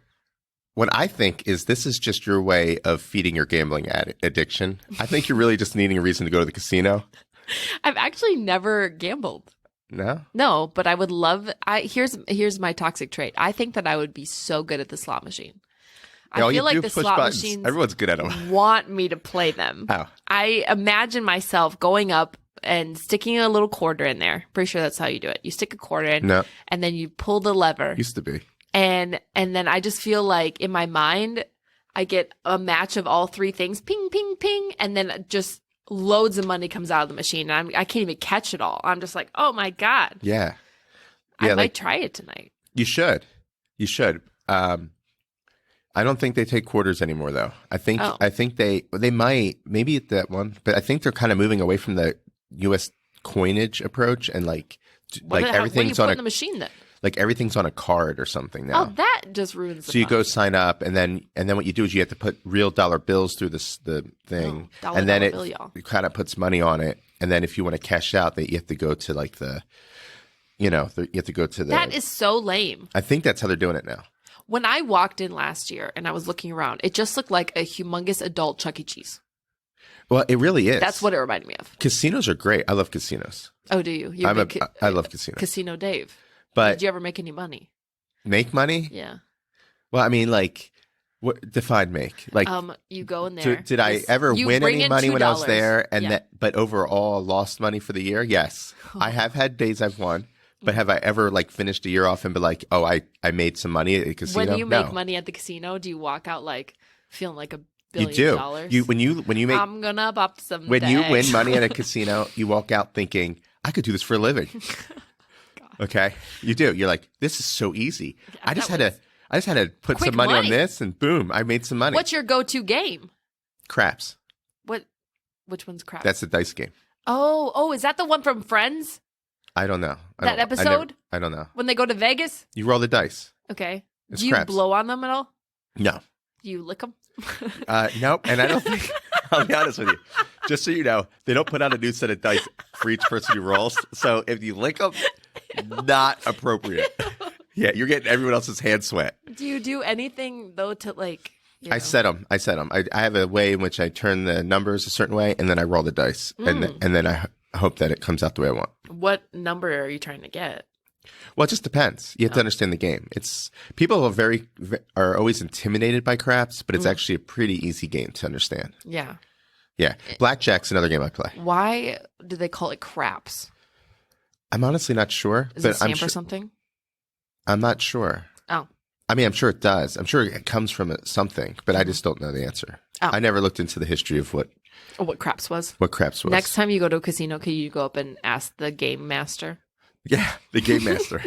what I think is this is just your way of feeding your gambling addiction. I think you're really just needing a reason to go to the casino. I've actually never gambled. No? No, but I would love here's my toxic trait. I think that I would be so good at the slot machine. I feel like the slot machines everyone's good at them. Want me to play them. Oh. I imagine myself going up and sticking a little quarter in there. Pretty sure that's how you do it. You stick a quarter in and then you pull the lever. Used to be. And then I just feel like in my mind I get a match of all 3 things. Ping, ping, ping. And then just loads of money comes out of the machine. And I can't even catch it all. I'm just like, oh my God. Yeah. I might try it tonight. You should. You should. I don't think they take quarters anymore, though. I think they might, maybe at that one, but I think they're kind of moving away from the U.S. coinage approach and everything's on the machine then. Like everything's on a card or something now. Oh, that just ruins the So you go sign up, and then what you do is you have to put real dollar bills through the thing, and then it kind of puts money on it, and then if you want to cash out, you have to go to like you have to go to the. That is so lame. I think that's how they're doing it now. When I walked in last year and I was looking around, it just looked like a humongous adult Chuck E. Cheese. Well, it really is. That's what it reminded me of. Casinos are great. I love casinos. Oh, do you? I love casinos. Casino Dave. But did you ever make any money? Make money? Yeah. Well, I mean, like, what define make? Like, you go in there. Did I ever win any money when I was there? But overall lost money for the year? Yes. I have had days I've won. But have I ever like finished a year off and be like, oh, I made some money at a casino? When you make money at the casino, do you walk out like feeling like $1 billion? You do. When you make, I'm gonna pop some. When you win money at a casino, you walk out thinking, I could do this for a living. Okay, you do. You're like, this is so easy. Yeah, I just had to put some money on this, and boom, I made some money. What's your go-to game? Craps. Which one's craps? That's the dice game. Oh, is that the one from Friends? I don't know. That episode? I don't know. When they go to Vegas? You roll the dice. Okay. It's do you craps. blow on them at all? No. Do you lick them? Nope. And I don't think, I'll be honest with you. Just so you know, they don't put out a new set of dice for each person who rolls. So if you lick them, not appropriate. Yeah, you're getting everyone else's hand sweat. Do you do anything, though, to like... I set them. I have a way in which I turn the numbers a certain way, and then I roll the dice. And then I hope that it comes out the way I want. What number are you trying to get? Well, it just depends. You have to understand the game. It's people are always intimidated by craps, but it's actually a pretty easy game to understand. Yeah. Yeah. Blackjack's another game I play. Why do they call it craps? I'm honestly not sure. Is but it stand for something? I'm not sure. Oh. I mean, I'm sure it does. I'm sure it comes from something, but I just don't know the answer. Oh. I never looked into the history of what craps was. What craps was. Next time you go to a casino, can you go up and ask the game master? Yeah, the game master.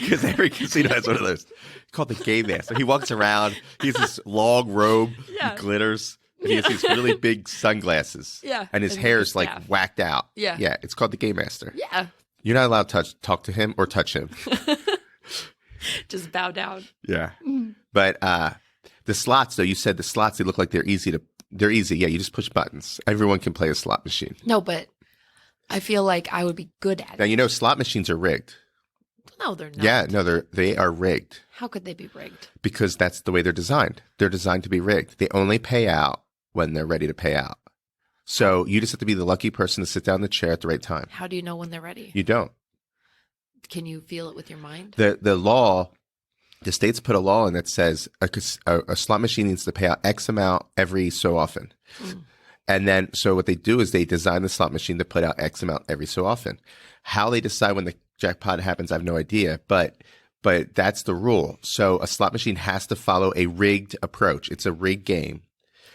Because every casino has one of those. It's called the game master. He walks around. He has this long robe. Yeah. He glitters. And he has these really big sunglasses. Yeah. And his hair's like whacked out. Yeah. Yeah. It's called the game master. Yeah. You're not allowed to talk to him or touch him. Just bow down. Yeah. But the slots, though, you said the slots, they look like they're easy. Yeah, you just push buttons. Everyone can play a slot machine. No, but I feel like I would be good at Now, it. you know, slot machines are rigged. No, they're not. Yeah, no, they are rigged. How could they be rigged? Because that's the way they're designed. They're designed to be rigged. They only pay out when they're ready to pay out. So you just have to be the lucky person to sit down in the chair at the right time. How do you know when they're ready? You don't. Can you feel it with your mind? The law, the states put a law in that says a slot machine needs to pay out X amount every so often. And then, so what they do is they design the slot machine to put out X amount every so often. How they decide when the jackpot happens, I have no idea, but that's the rule. So a slot machine has to follow a rigged approach. It's a rigged game.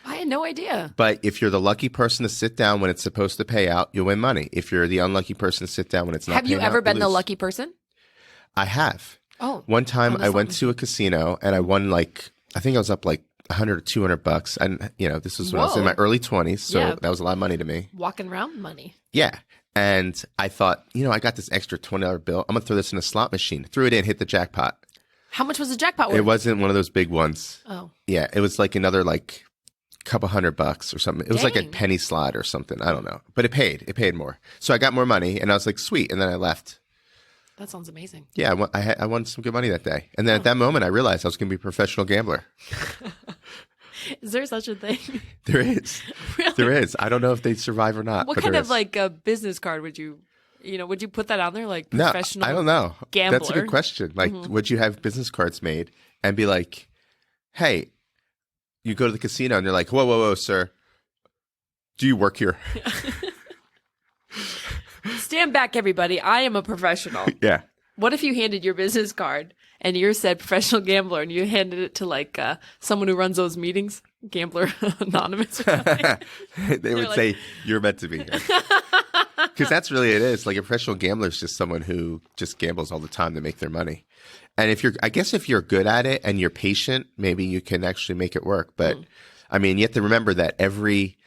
I had no idea. But if you're the lucky person to sit down when it's supposed to pay out, you'll win money. If you're the unlucky person to sit down when it's not Have you paying ever out, been you the lose. lucky person? I have. Oh. One time On the I slot went machine. to a casino and I won like, I think I was up like $100 or $200. And, you know, this was when I was in Whoa. my early 20s. So Yeah. that was a lot of money to me. Walking around money. Yeah. And I thought, you know, I got this extra $20 bill. I'm going to throw this in a slot machine. Threw it in, hit the jackpot. How much was the jackpot worth? It wasn't one of those big ones. Oh. Yeah. It was like another like couple $100 or something. It was like a Dang. penny slot or something. I don't know. But it paid more. So I got more money and I was like, sweet. And then I left. That sounds amazing. Yeah. I won some good money that day. And then at that moment, I realized I was going to be a professional gambler. Is there such a thing? There is. Really? There is. I don't know if they survive or not. What but kind there of is. like a business card would you put that on there like No, professional? I don't know. Gambler? That's a good question. Like, would you have business cards made and be like, hey, you go to the casino and they're like, whoa, sir. Do you work here? Stand back, everybody. I am a professional. Yeah. What if you handed your business card and yours said professional gambler and you handed it to like someone who runs those meetings, Gambler Anonymous or something? They would like- say, you're meant to be here. Because that's really it is. Like a professional gambler is just someone who just gambles all the time to make their money. And if you're good at it and you're patient, maybe you can actually make it work. But I mean, you have to remember that every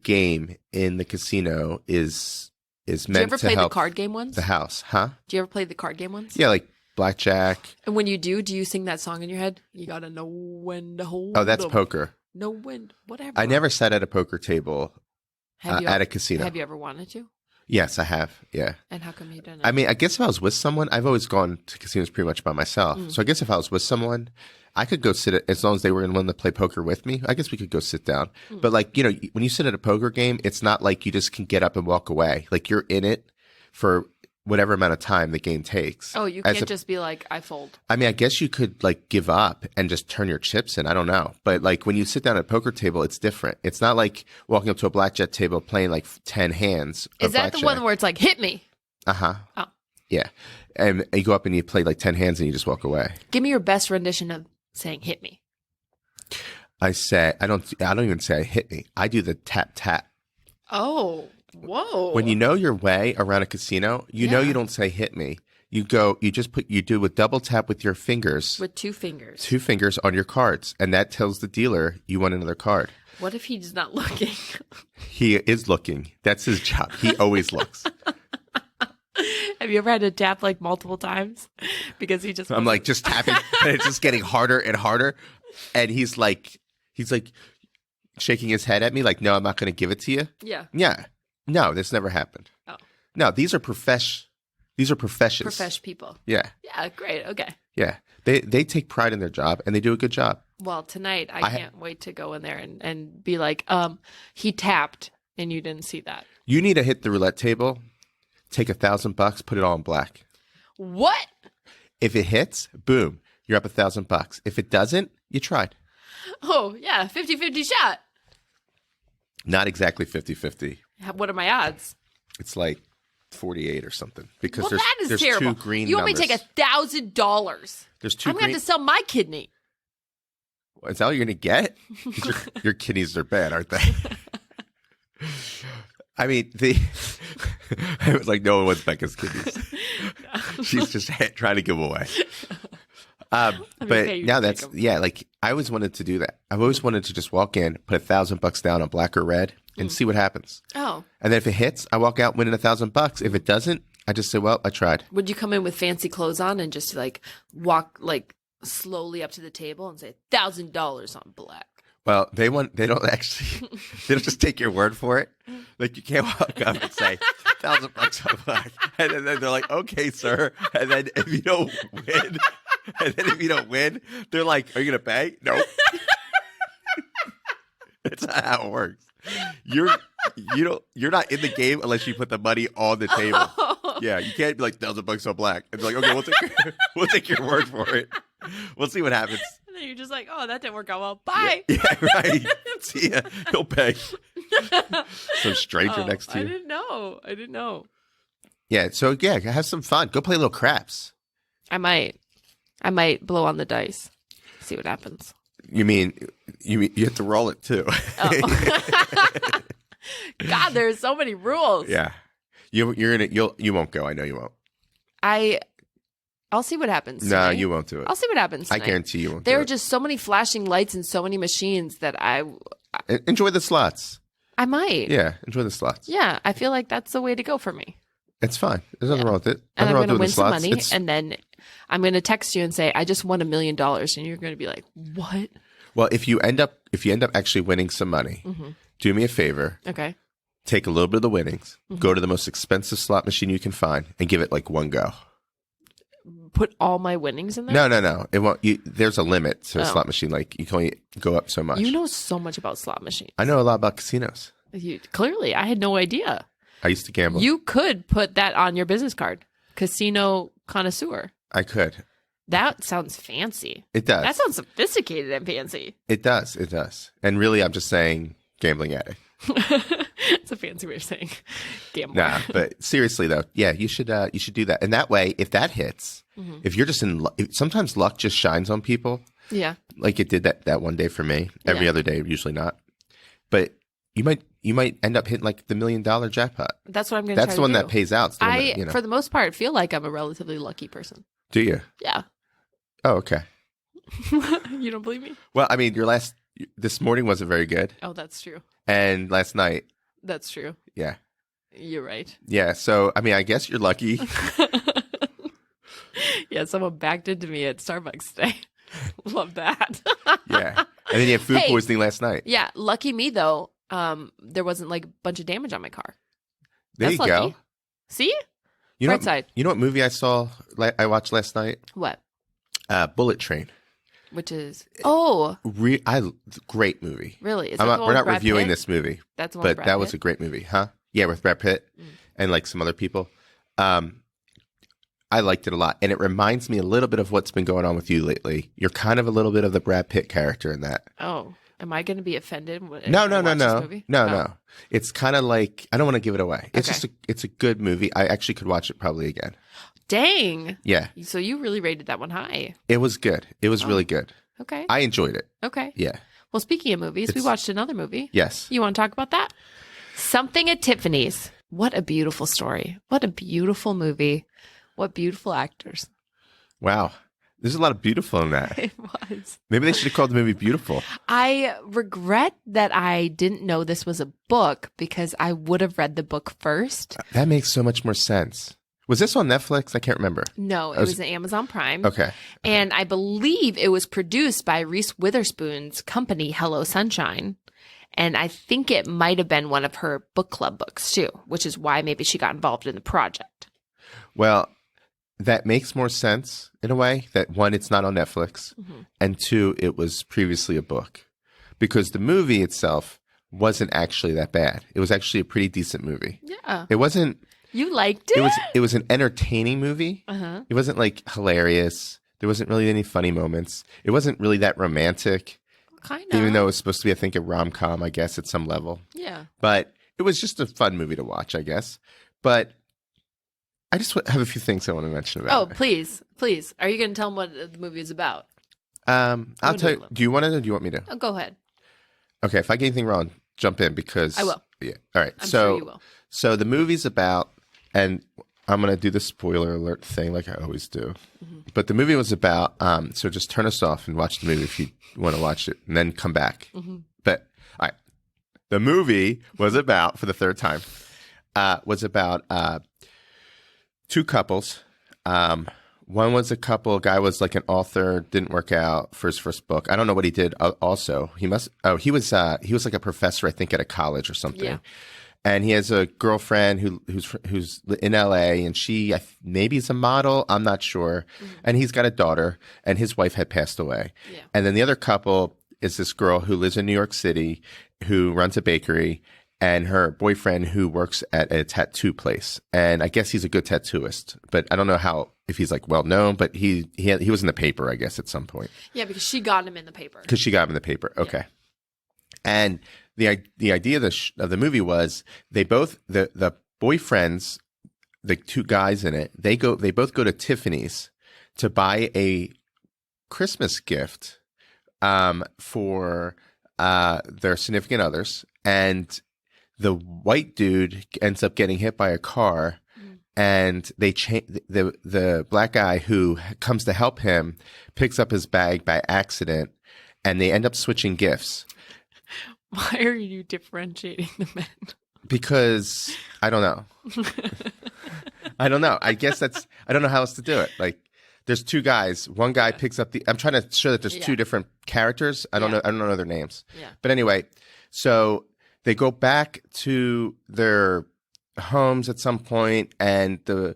game in the casino is Do you meant ever to play the help card game ones? the house, huh? Do you ever play the card game ones? Yeah, like blackjack. And when you do you sing that song in your head? You gotta know when to hold. Oh, that's 'em. poker. Know when, whatever. I never sat at a poker table Have you at ever- a casino. Have you ever wanted to? Yes, I have. Yeah. And how come you didn't? I mean, I guess if I was with someone, I've always gone to casinos pretty much by myself. So I guess if I was with someone, I could go sit as long as they were willing to play poker with me. I guess we could go sit down. But like, you know, when you sit at a poker game, it's not like you just can get up and walk away. Like you're in it for whatever amount of time the game takes. Oh, you As can't just be like, I fold. I mean, I guess you could like give up and just turn your chips in. I don't know. But like when you sit down at a poker table, it's different. It's not like walking up to a blackjack table playing like 10 hands. Is that the one where it's like, hit me? Uh-huh. Oh. Yeah. And you go up and you play like 10 hands and you just walk away. Give me your best rendition of saying hit me. I say, I don't even say hit me. I do the tap tap. Oh, whoa. When you know your way around a casino, you know Yeah. you don't say hit me. You do a double tap with your fingers, With 2 fingers. 2 fingers on your cards. And that tells the dealer you want another card. What if he's not looking? He is looking. That's his job. He always looks. Have you ever had to tap like multiple times? Because he just I'm like just tapping and it's just getting harder and harder. And he's like shaking his head at me like, no, I'm not going to give it to you. Yeah. Yeah. No, this never happened. Oh. No, these are professions. Profesh people. Yeah. Yeah, great. Okay. Yeah. They take pride in their job and they do a good job. Well, tonight I can't wait to go in there and be like, he tapped and you didn't see that. You need to hit the roulette table, take $1,000, put it all in black. What? If it hits, boom, you're up $1,000. If it doesn't, you tried. Oh, yeah, 50-50 shot. Not exactly 50-50. What are my odds? It's like 48 or something. Because That is there's terrible. two green You want numbers. me to take $1,000? There's two I'm going to have to sell my kidney. Is that all you're going to get? Your kidneys are bad, aren't they? I mean, I was like, no one wants Becca's kidneys. No. She's just trying to give them away. But now that's, like I always wanted to do that. I've always wanted to just walk in, put $1,000 down on black or red and see what happens. Oh. And then if it hits, I walk out winning $1,000. If it doesn't, I just say, well, I tried. Would you come in with fancy clothes on and just like walk like slowly up to the table and say $1,000 on black? Well, they don't just take your word for it. Like you can't walk up and say $1,000 on black. And then they're like, okay, sir. And then if you don't win, they're like, are you going to pay? No. That's not how it works. You're not in the game unless you put the money on the table. Yeah, you can't be like $1,000 on black and be like, okay, we'll take your word for it. We'll see what happens. And then you're just like, oh, that didn't work out well. Bye. Yeah, right. See ya. He'll pay. Some stranger next to you. I didn't know. Yeah. So yeah, have some fun. Go play little craps. I might blow on the dice. See what happens. You mean you have to roll it too? Oh. God, there's so many rules. Yeah. You won't go. I know you won't. I'll see what happens. No, tonight. you won't do it. I'll see what happens tonight. I guarantee you won't. There are just so many flashing lights and so many machines that I enjoy the slots. I might. Yeah, enjoy the slots. Yeah, I feel like that's the way to go for me. It's fine. There's nothing wrong with it. And I'm going to win some slots. money, and then I'm going to text you and say, I just won $1 million. And you're going to be like, what? Well, if you end up actually winning some money, do me a favor. Okay. Take a little bit of the winnings, go to the most expensive slot machine you can find, and give it like one go. Put all my winnings in there? No. It won't. There's a limit to a slot machine. Like you can only go up so much. You know so much about slot machines. I know a lot about casinos. Clearly, I had no idea. I used to gamble. You could put that on your business card. Casino connoisseur. I could. That sounds fancy. It does. That sounds sophisticated and fancy. It does. It does. And really, I'm just saying gambling addict. It's a fancy way of saying gambler. Nah, but seriously though, yeah, you should do that. And that way, if that hits, if you're just in, sometimes luck just shines on people. Yeah, like it did that one day for me. Every other day, usually not. But you might end up hitting like the $1 million jackpot. That's what I'm going to. That's the one that pays out. For the most part, feel like I'm a relatively lucky person. Do you? Yeah. Oh, okay. You don't believe me? Well, I mean, this morning wasn't very good. Oh, that's true. And last night. That's true. Yeah. You're right. Yeah. So, I mean, I guess you're lucky. Yeah. Someone backed into me at Starbucks today. Love that. Yeah. And then you had food poisoning last night. Yeah. Lucky me, though. There wasn't like a bunch of damage on my car. There you go. See? Right side. You know what movie I watched last night? What? Bullet Train. Which is great movie. Really? We're not reviewing this movie. That's the one. But that was a great movie, huh? Yeah, with Brad Pitt and like some other people. I liked it a lot, and it reminds me a little bit of what's been going on with you lately. You're kind of a little bit of the Brad Pitt character in that. Oh, am I going to be offended? No. It's kind of like I don't want to give it away. It's it's a good movie. I actually could watch it probably again. Dang. Yeah. So you really rated that one high. It was good. It was really good. Okay. I enjoyed it. Okay. Yeah. Well, speaking of movies, we watched another movie. Yes. You want to talk about that? Something at Tiffany's. What a beautiful story. What a beautiful movie. What beautiful actors. Wow. There's a lot of beautiful in that. It was. Maybe they should have called the movie Beautiful. I regret that I didn't know this was a book because I would have read the book first. That makes so much more sense. Was this on Netflix? I can't remember. No, it was on Amazon Prime. Okay. And I believe it was produced by Reese Witherspoon's company, Hello Sunshine. And I think it might have been one of her book club books too, which is why maybe she got involved in the project. Well, that makes more sense in a way that one, it's not on Netflix, and two, it was previously a book. Because the movie itself wasn't actually that bad. It was actually a pretty decent movie. Yeah. It wasn't You liked it? It was an entertaining movie. Uh-huh. It wasn't like hilarious. There wasn't really any funny moments. It wasn't really that romantic. Kind of. Even though it was supposed to be, I think, a rom-com, I guess, at some level. Yeah. But it was just a fun movie to watch, I guess. But I just have a few things I want to mention about it. Oh, please. Please. Are you going to tell them what the movie is about? I'll tell you. Do you want to or do you want me to? Oh, go ahead. Okay, if I get anything wrong, jump in because... I will. Yeah. All right. I'm sure you will. So the movie's about, and I'm going to do the spoiler alert thing like I always do. Mm-hmm. But the movie was about, so just turn us off and watch the movie if you want to watch it, and then come back. Mm-hmm. But, all right. The movie was about, for the third time, was about two couples. One was a couple. A guy was like an author, didn't work out for his first book. I don't know what he did. Also, he was like a professor, I think, at a college or something. Yeah. And he has a girlfriend who's in L.A. and she maybe is a model. I'm not sure. Mm-hmm. And he's got a daughter, and his wife had passed away. Yeah. And then the other couple is this girl who lives in New York City, who runs a bakery, and her boyfriend who works at a tattoo place. And I guess he's a good tattooist, but I don't know if he's like well known, but he was in the paper, I guess, at some point. Yeah, because she got him in the paper. Okay. Yeah. And the idea of the movie was they both the boyfriends, the two guys in it, they both go to Tiffany's to buy a Christmas gift for their significant others, and the white dude ends up getting hit by a car, and they the black guy who comes to help him picks up his bag by accident, and they end up switching gifts. Why are you differentiating the men? Because I don't know. I don't know. I guess I don't know how else to do it. Like, there's two guys. One guy picks up I'm trying to show that there's two different characters. I don't know their names. Yeah. But anyway, so they go back to their homes at some point, and the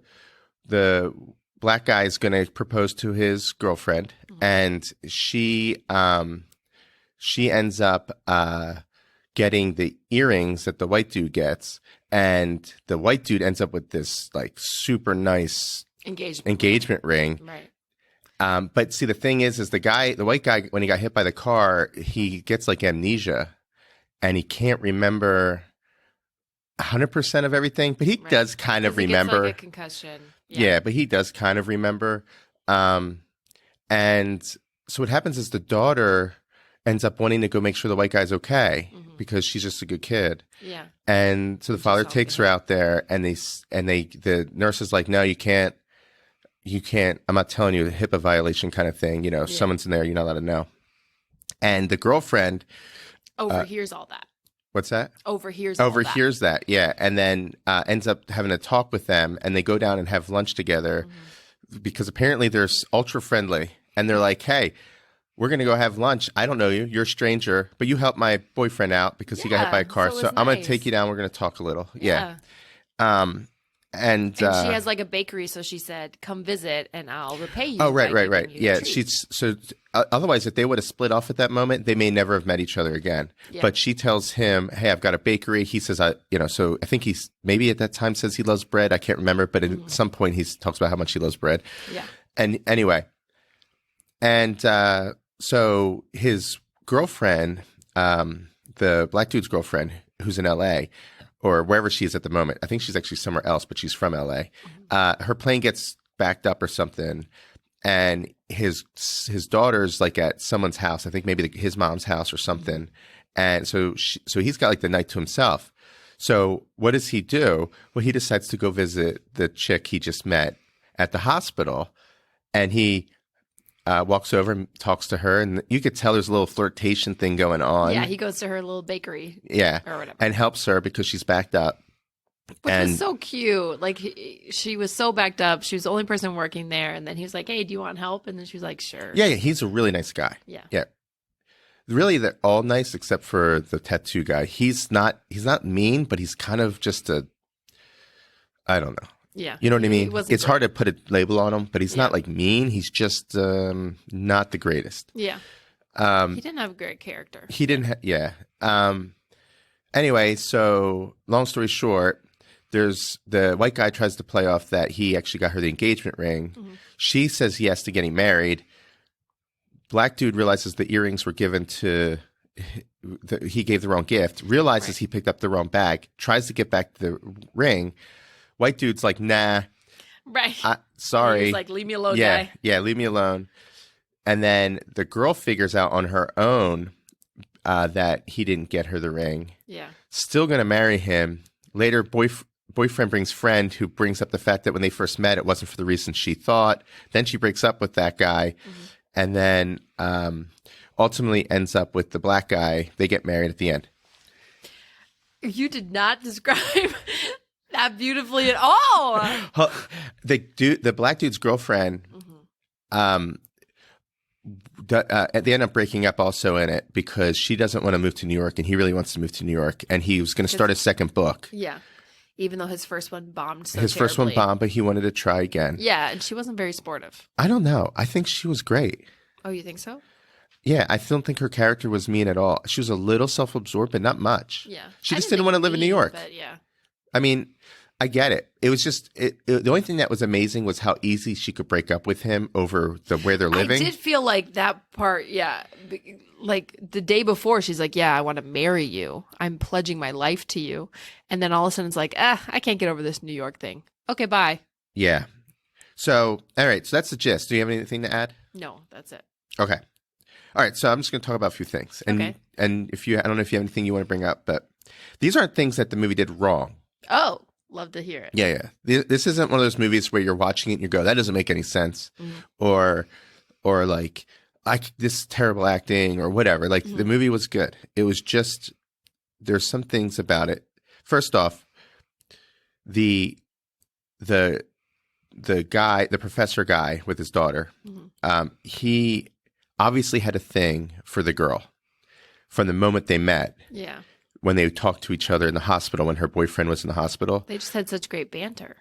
black guy is going to propose to his girlfriend, and she ends up getting the earrings that the white dude gets, and the white dude ends up with this like super nice engagement ring. Right. But see, the thing is the white guy, when he got hit by the car, he gets like amnesia, and he can't remember 100% of everything, but he does kind of remember. Gets like a concussion. Yeah, but he does kind of remember. And so what happens is the daughter ends up wanting to go make sure the white guy's okay because she's just a good kid. Yeah. And so the father takes her out there, and the nurse is like, no, you can't, I'm not telling you, a HIPAA violation kind of thing. You know, someone's in there, you're not allowed to know. And the girlfriend overhears all that. What's that? Overhears that, yeah. And then ends up having a talk with them, and they go down and have lunch together because apparently they're ultra friendly. And they're like, hey, we're going to go have lunch. I don't know you. You're a stranger, but you helped my boyfriend out because he got hit by a car. So I'm going to take you down. We're going to talk a little. Yeah. And she has like a bakery, so she said, "Come visit, and I'll repay you." Oh, right. Yeah, otherwise, if they would have split off at that moment, they may never have met each other again. Yeah. But she tells him, "Hey, I've got a bakery." He says, So I think he's maybe at that time says he loves bread. I can't remember, but at some point he talks about how much he loves bread. Yeah. And anyway, so his girlfriend, the black dude's girlfriend, who's in L.A. or wherever she is at the moment. I think she's actually somewhere else, but she's from LA. Her plane gets backed up or something, and his daughter's like at someone's house. I think maybe his mom's house or something. And so he's got like the night to himself. So what does he do? Well, he decides to go visit the chick he just met at the hospital, and he walks over and talks to her, and you could tell there's a little flirtation thing going on. Yeah, he goes to her little bakery. Yeah, or whatever, and helps her because she's backed up. Which was so cute. Like, she was so backed up. She was the only person working there, and then he was like, "Hey, do you want help?" And then she was like, "Sure." Yeah, he's a really nice guy. Yeah. Really, they're all nice except for the tattoo guy. He's not mean, but he's kind of just I don't know. Yeah. You know what I mean? It's hard to put a label on him, but he's not like mean. He's just not the greatest. Yeah. He didn't have a great character. He didn't. Yeah. Anyway, so long story short, there's the white guy tries to play off that he actually got her the engagement ring. Mm-hmm. She says yes to getting married. Black dude realizes the earrings were given to he gave the wrong gift, realizes he picked up the wrong bag, tries to get back the ring. White dude's like, nah. Right. Sorry. He's like, leave me alone, yeah, guy. Yeah, leave me alone. And then the girl figures out on her own that he didn't get her the ring. Yeah. Still going to marry him. Later, boyfriend brings friend who brings up the fact that when they first met, it wasn't for the reason she thought. Then she breaks up with that guy. Mm-hmm. And then ultimately ends up with the black guy. They get married at the end. You did not describe that beautifully at all. The black dude's girlfriend, they end up breaking up also in it because she doesn't want to move to New York and he really wants to move to New York. And he was going to start a second book. Yeah. Even though his first one bombed so His first one bombed, but he wanted to try again. Yeah, and she wasn't very sportive. I don't know. I think she was great. Oh, you think so? Yeah, I don't think her character was mean at all. She was a little self-absorbed, but not much. Yeah. She just didn't want to live in New York. But yeah. I mean, I get it. It was just the only thing that was amazing was how easy she could break up with him over where they're living. I did feel like that part, yeah. Like the day before, she's like, yeah, I want to marry you. I'm pledging my life to you. And then all of a sudden it's like, I can't get over this New York thing. Okay, bye. Yeah. So, all right. So that's the gist. Do you have anything to add? No, that's it. Okay. All right. So I'm just going to talk about a few things. And, okay. And I don't know if you have anything you want to bring up, but these aren't things that the movie did wrong. Oh, love to hear it. Yeah. This isn't one of those movies where you're watching it and you go, that doesn't make any sense. Mm-hmm. Or like, this terrible acting or whatever. Like the movie was good. It was just, there's some things about it. First off, the guy, the professor guy with his daughter, he obviously had a thing for the girl from the moment they met. Yeah. When they talked to each other in the hospital, when her boyfriend was in the hospital. They just had such great banter.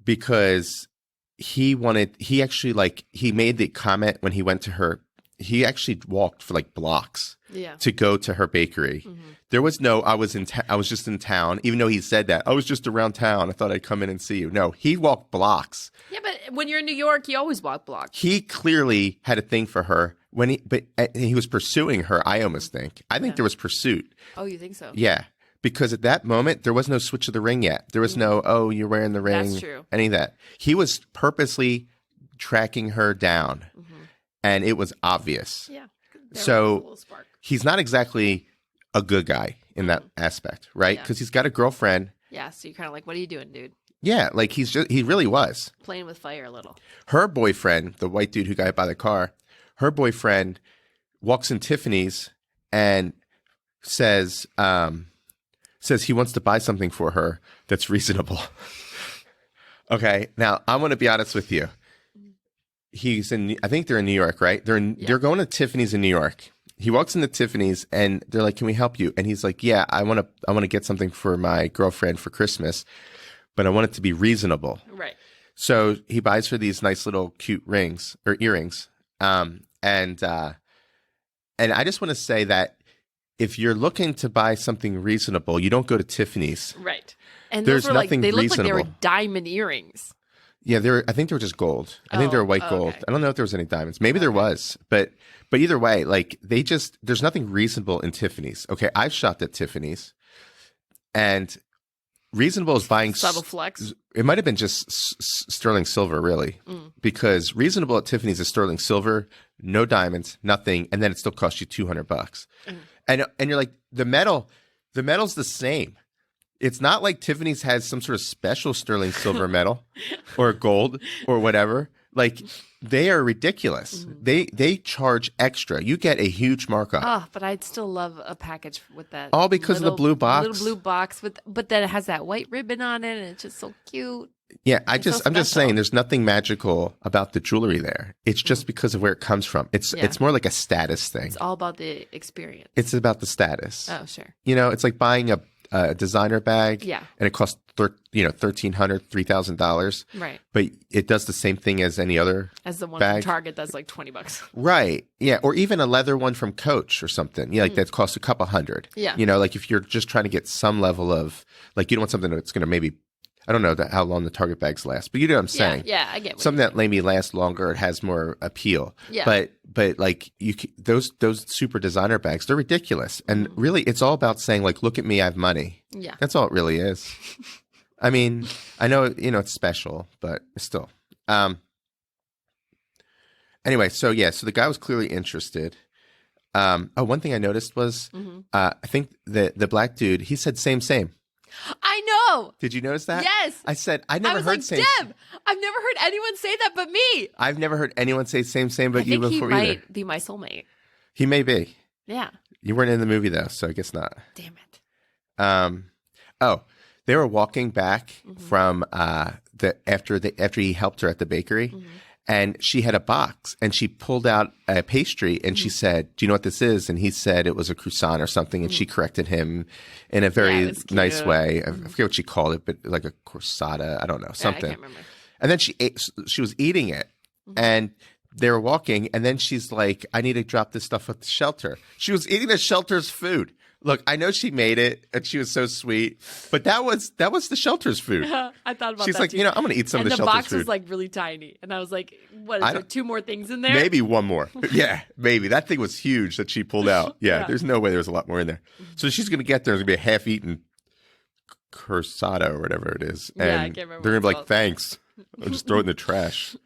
Because he made the comment when he went to her. He actually walked for like blocks to go to her bakery. Mm-hmm. There was no, I was just in town, even though he said that. I was just around town. I thought I'd come in and see you. No, he walked blocks. Yeah, but when you're in New York, you always walk blocks. He clearly had a thing for her but he was pursuing her, I almost think. I think there was pursuit. Oh, you think so? Yeah. Because at that moment, there was no switch of the ring yet. There was no, oh, you're wearing the ring. That's true. Any of that. He was tracking her down. And it was obvious. Yeah. So he's not exactly a good guy in that aspect, right? Because he's got a girlfriend. Yeah. So you're kind of like, what are you doing, dude? Yeah. Like he really was. Playing with fire a little. Her boyfriend, the white dude who got hit by the car, her boyfriend walks in Tiffany's and says he wants to buy something for her that's reasonable. Okay. Now, I want to be honest with you. I think they're in New York, right? They're going to Tiffany's in New York. He walks into Tiffany's and they're like, "Can we help you?" And he's like, "Yeah, I want to get something for my girlfriend for Christmas, but I want it to be reasonable." Right. So he buys her these nice little cute rings or earrings. And I just want to say that if you're looking to buy something reasonable, you don't go to Tiffany's. Right. And there's those were nothing they looked reasonable. like they were diamond earrings. Yeah, I think they were just gold. I think they were white gold. Okay. I don't know if there was any diamonds. Maybe there was, but either way, like there's nothing reasonable in Tiffany's. Okay, I've shopped at Tiffany's, and reasonable is buying subtle flex. It might have been just sterling silver, really, because reasonable at Tiffany's is sterling silver, no diamonds, nothing, and then it still costs you $200. And you're like, the metal's the same. It's not like Tiffany's has some sort of special sterling silver metal or gold or whatever. Like, they are ridiculous. They charge extra. You get a huge markup. Oh, but I'd still love a package with that. All because of the blue box. Little blue box but then it has that white ribbon on it, and it's just so cute. Yeah, I'm just saying, there's nothing magical about the jewelry there. It's just because of where it comes from. It's more like a status thing. It's all about the experience. It's about the status. Oh, sure. You know, it's like buying a designer bag. Yeah. And it costs $1,300, $3,000. Right. But it does the same thing as any other as the one bag. from Target that's like $20. Right. Yeah. Or even a leather one from Coach or something. Yeah, like that costs a couple hundred. Yeah. You know, like if you're just trying to get some level of, like, you don't want something that's going to maybe I don't know how long the Target bags last, but you know what I'm saying. Yeah, I get what something that maybe lasts longer. It has more appeal. Yeah. But like those super designer bags, they're ridiculous. And really, it's all about saying like, look at me, I have money. Yeah. That's all it really is. I mean, I know it's special, but still. Anyway, so the guy was clearly interested. One thing I noticed was I think the black dude, he said same. I know. Did you notice that? Yes. I said I never heard like, same. Deb, I've never heard anyone say that but me. I've never heard anyone say same but I you think before he either. might be my soulmate. He may be. Yeah. You weren't in the movie though, so I guess not. Damn it. They were walking back from after he helped her at the bakery. And she had a box, and she pulled out a pastry, and she said, "Do you know what this is?" And he said it was a croissant or something, and she corrected him in a very nice way. I forget what she called it, but like a corsata, I don't know, something. I can't remember. And then she was eating it, and they were walking, and then she's like, "I need to drop this stuff at the shelter." She was eating the shelter's food. Look, I know she made it, and she was so sweet, but that was the shelter's food. I thought about She's that like, too. I'm going to eat some of the shelter's food. And the box was like really tiny, and I was like, "What is there? 2 more things in there?" Maybe one more. Yeah, maybe that thing was huge that she pulled out. Yeah, there's no way there was a lot more in there. So she's going to get there. There's going to be a half-eaten corsata or whatever it is, and I can't remember they're going to be like, called. "Thanks." I'll just throw it in the trash.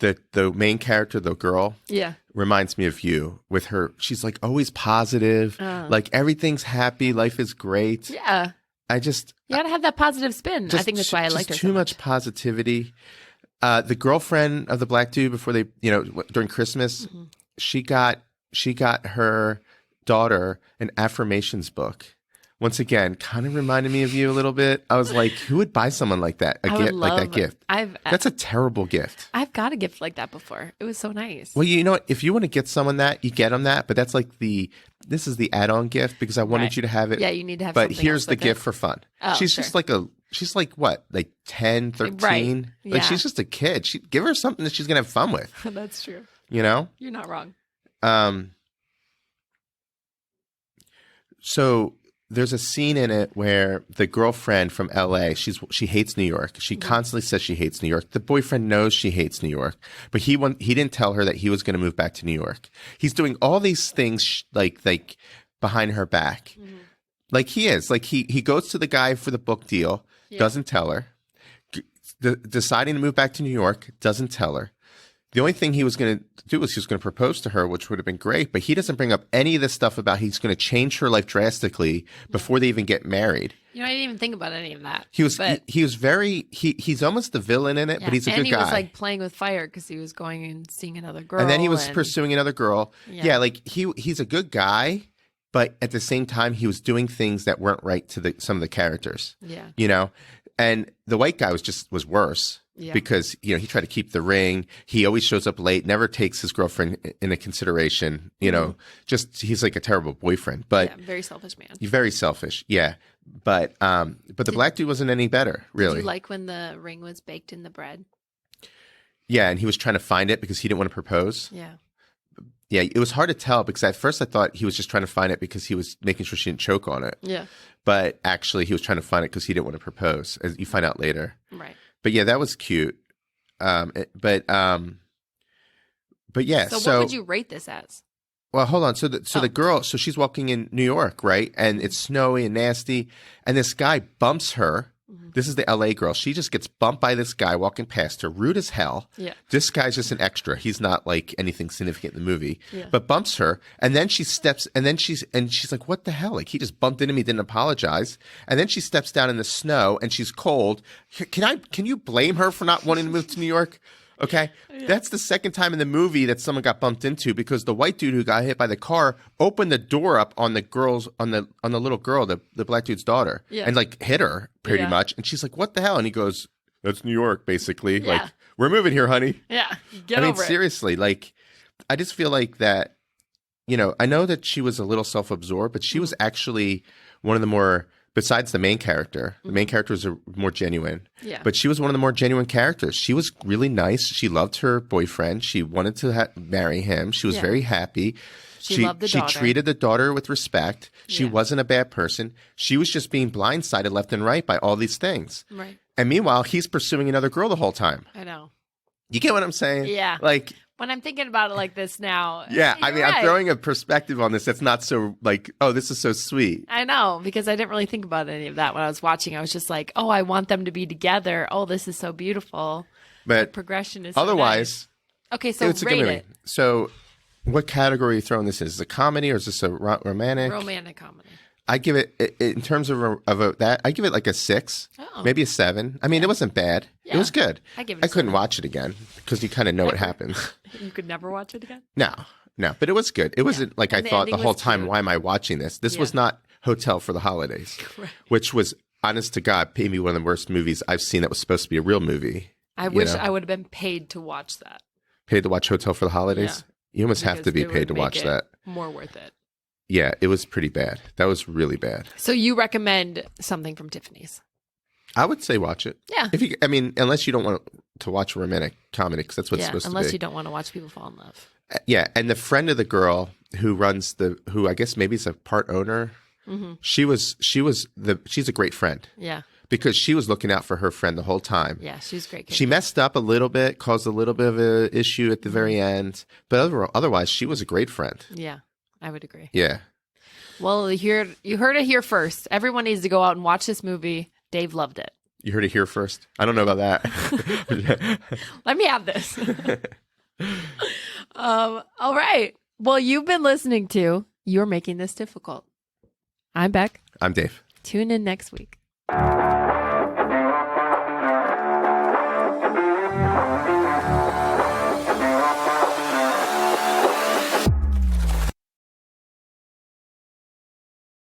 The main character, the girl, reminds me of you with her. She's like always positive, like everything's happy, life is great. Yeah. I just You gotta have that positive spin. I think that's why I liked her too so much positivity. The girlfriend of the black dude before they, during Christmas, she got her daughter an affirmations book. Once again, kind of reminded me of you a little bit. I was like, who would buy someone like that? Like that gift. That's a terrible gift. I've got a gift like that before. It was so nice. Well, you know what? If you want to get someone that, you get them that. But that's like this is the add-on gift because I wanted you to have it. Yeah, you need to have. But something here's else the with gift it. for fun. Oh, she's sure. she's like what? Like 10, 13? Right. Like Yeah. she's just a kid. Give her something that she's going to have fun with. That's true. You know? You're not wrong. So there's a scene in it where the girlfriend from LA, she hates New York. She constantly says she hates New York. The boyfriend knows she hates New York, but he didn't tell her that he was going to move back to New York. He's doing all these things like behind her back. Like he is. Like he goes to the guy for the book deal, doesn't tell her. Deciding to move back to New York, doesn't tell her. The only thing he was going to do was he was going to propose to her, which would have been great. But he doesn't bring up any of this stuff about he's going to change her life drastically before they even get married. I didn't even think about any of that. He's almost the villain in it, but he's a good guy. And he was like playing with fire because he was going and seeing another girl. And then he was pursuing another girl. Yeah, like he's a good guy, but at the same time, he was doing things that weren't right to some of the characters. Yeah. And the white guy was worse. Yeah. Because, he tried to keep the ring. He always shows up late, never takes his girlfriend into consideration, just he's like a terrible boyfriend. But very selfish man. You're very selfish. Yeah. But the black dude wasn't any better, really. Did you like when the ring was baked in the bread? Yeah, and he was trying to find it because he didn't want to propose. Yeah. Yeah, it was hard to tell because at first I thought he was just trying to find it because he was making sure she didn't choke on it. Yeah. But actually he was trying to find it because he didn't want to propose, as you find out later. Right. But yeah, that was cute. But yeah. So what would you rate this as? Well, hold on. So the girl, so she's walking in New York, right? And it's snowy and nasty. And this guy bumps her. This is the LA girl. She just gets bumped by this guy walking past her, rude as hell. Yeah. This guy's just an extra. He's not like anything significant in the movie. Yeah. But bumps her, and then she steps, and then she's like, "What the hell? Like he just bumped into me, didn't apologize." And then she steps down in the snow, and she's cold. Can you blame her for not wanting to move to New York? Okay, that's the second time in the movie that someone got bumped into because the white dude who got hit by the car opened the door up on the little girl, the black dude's daughter, and like hit her pretty much. And she's like, "What the hell?" And he goes, "That's New York, basically. Yeah. Like we're moving here, honey." Yeah, I mean, seriously, like I just feel like that. I know that she was a little self-absorbed, but she was actually one of the more. Besides the main character, the main character was more genuine. Yeah. But she was one of the more genuine characters. She was really nice. She loved her boyfriend. She wanted to marry him. She was very happy. She loved the daughter. She treated the daughter with respect. She Yeah. wasn't a bad person. She was just being blindsided left and right by all these things. Right. And meanwhile, he's pursuing another girl the whole time. I know. You get what I'm saying? Yeah. Like, When I'm thinking about it like this now. yeah, I you're mean, right. I'm throwing a perspective on this that's not so like, oh, this is so sweet. I know, because I didn't really think about any of that when I was watching. I was just like, oh, I want them to be together. Oh, this is so beautiful. But Progression is so otherwise, nice. Okay, so it's a good rate movie. it. So, what category are you throwing this in? Is it a comedy or is this a romantic? Romantic comedy. I give it in terms of that. I give it like a 6, Oh. maybe a 7. I mean, it wasn't bad. It Yeah. was good. I give it a I couldn't 7. watch it again because you kind of know what happens. You could never watch it again? No, but it was good. It wasn't like And I the thought the ending whole was time. cute. Why am I watching this? This Yeah. was not Hotel for the Holidays, Right. which was honest to God, maybe one of the worst movies I've seen that was supposed to be a real movie. I wish know? I would have been paid to watch that. Paid to watch Hotel for the Holidays. You almost have to because be it would paid to make watch it that. More worth it. Yeah, it was pretty bad. That was really bad. So you recommend something from Tiffany's? I would say watch it. Yeah. If you, I mean, unless you don't want to watch a romantic comedy, because that's what it's Yeah, supposed to be. unless you don't want to watch people fall in love. Yeah, and the friend of the girl who runs who I guess maybe is a part owner. Mm-hmm. She's a great friend Yeah. because she was looking out for her friend the whole time. Yeah, she's a great. Kid. She messed up a little bit, caused a little bit of an issue at the very end, but otherwise, she was a great friend. Yeah, I would agree. Yeah. Well, you heard it here first. Everyone needs to go out and watch this movie. Dave loved it. You heard it here first. I don't know about that. Let me have this. All right. Well, you've been listening to You're Making This Difficult. I'm Beck. I'm Dave. Tune in next week.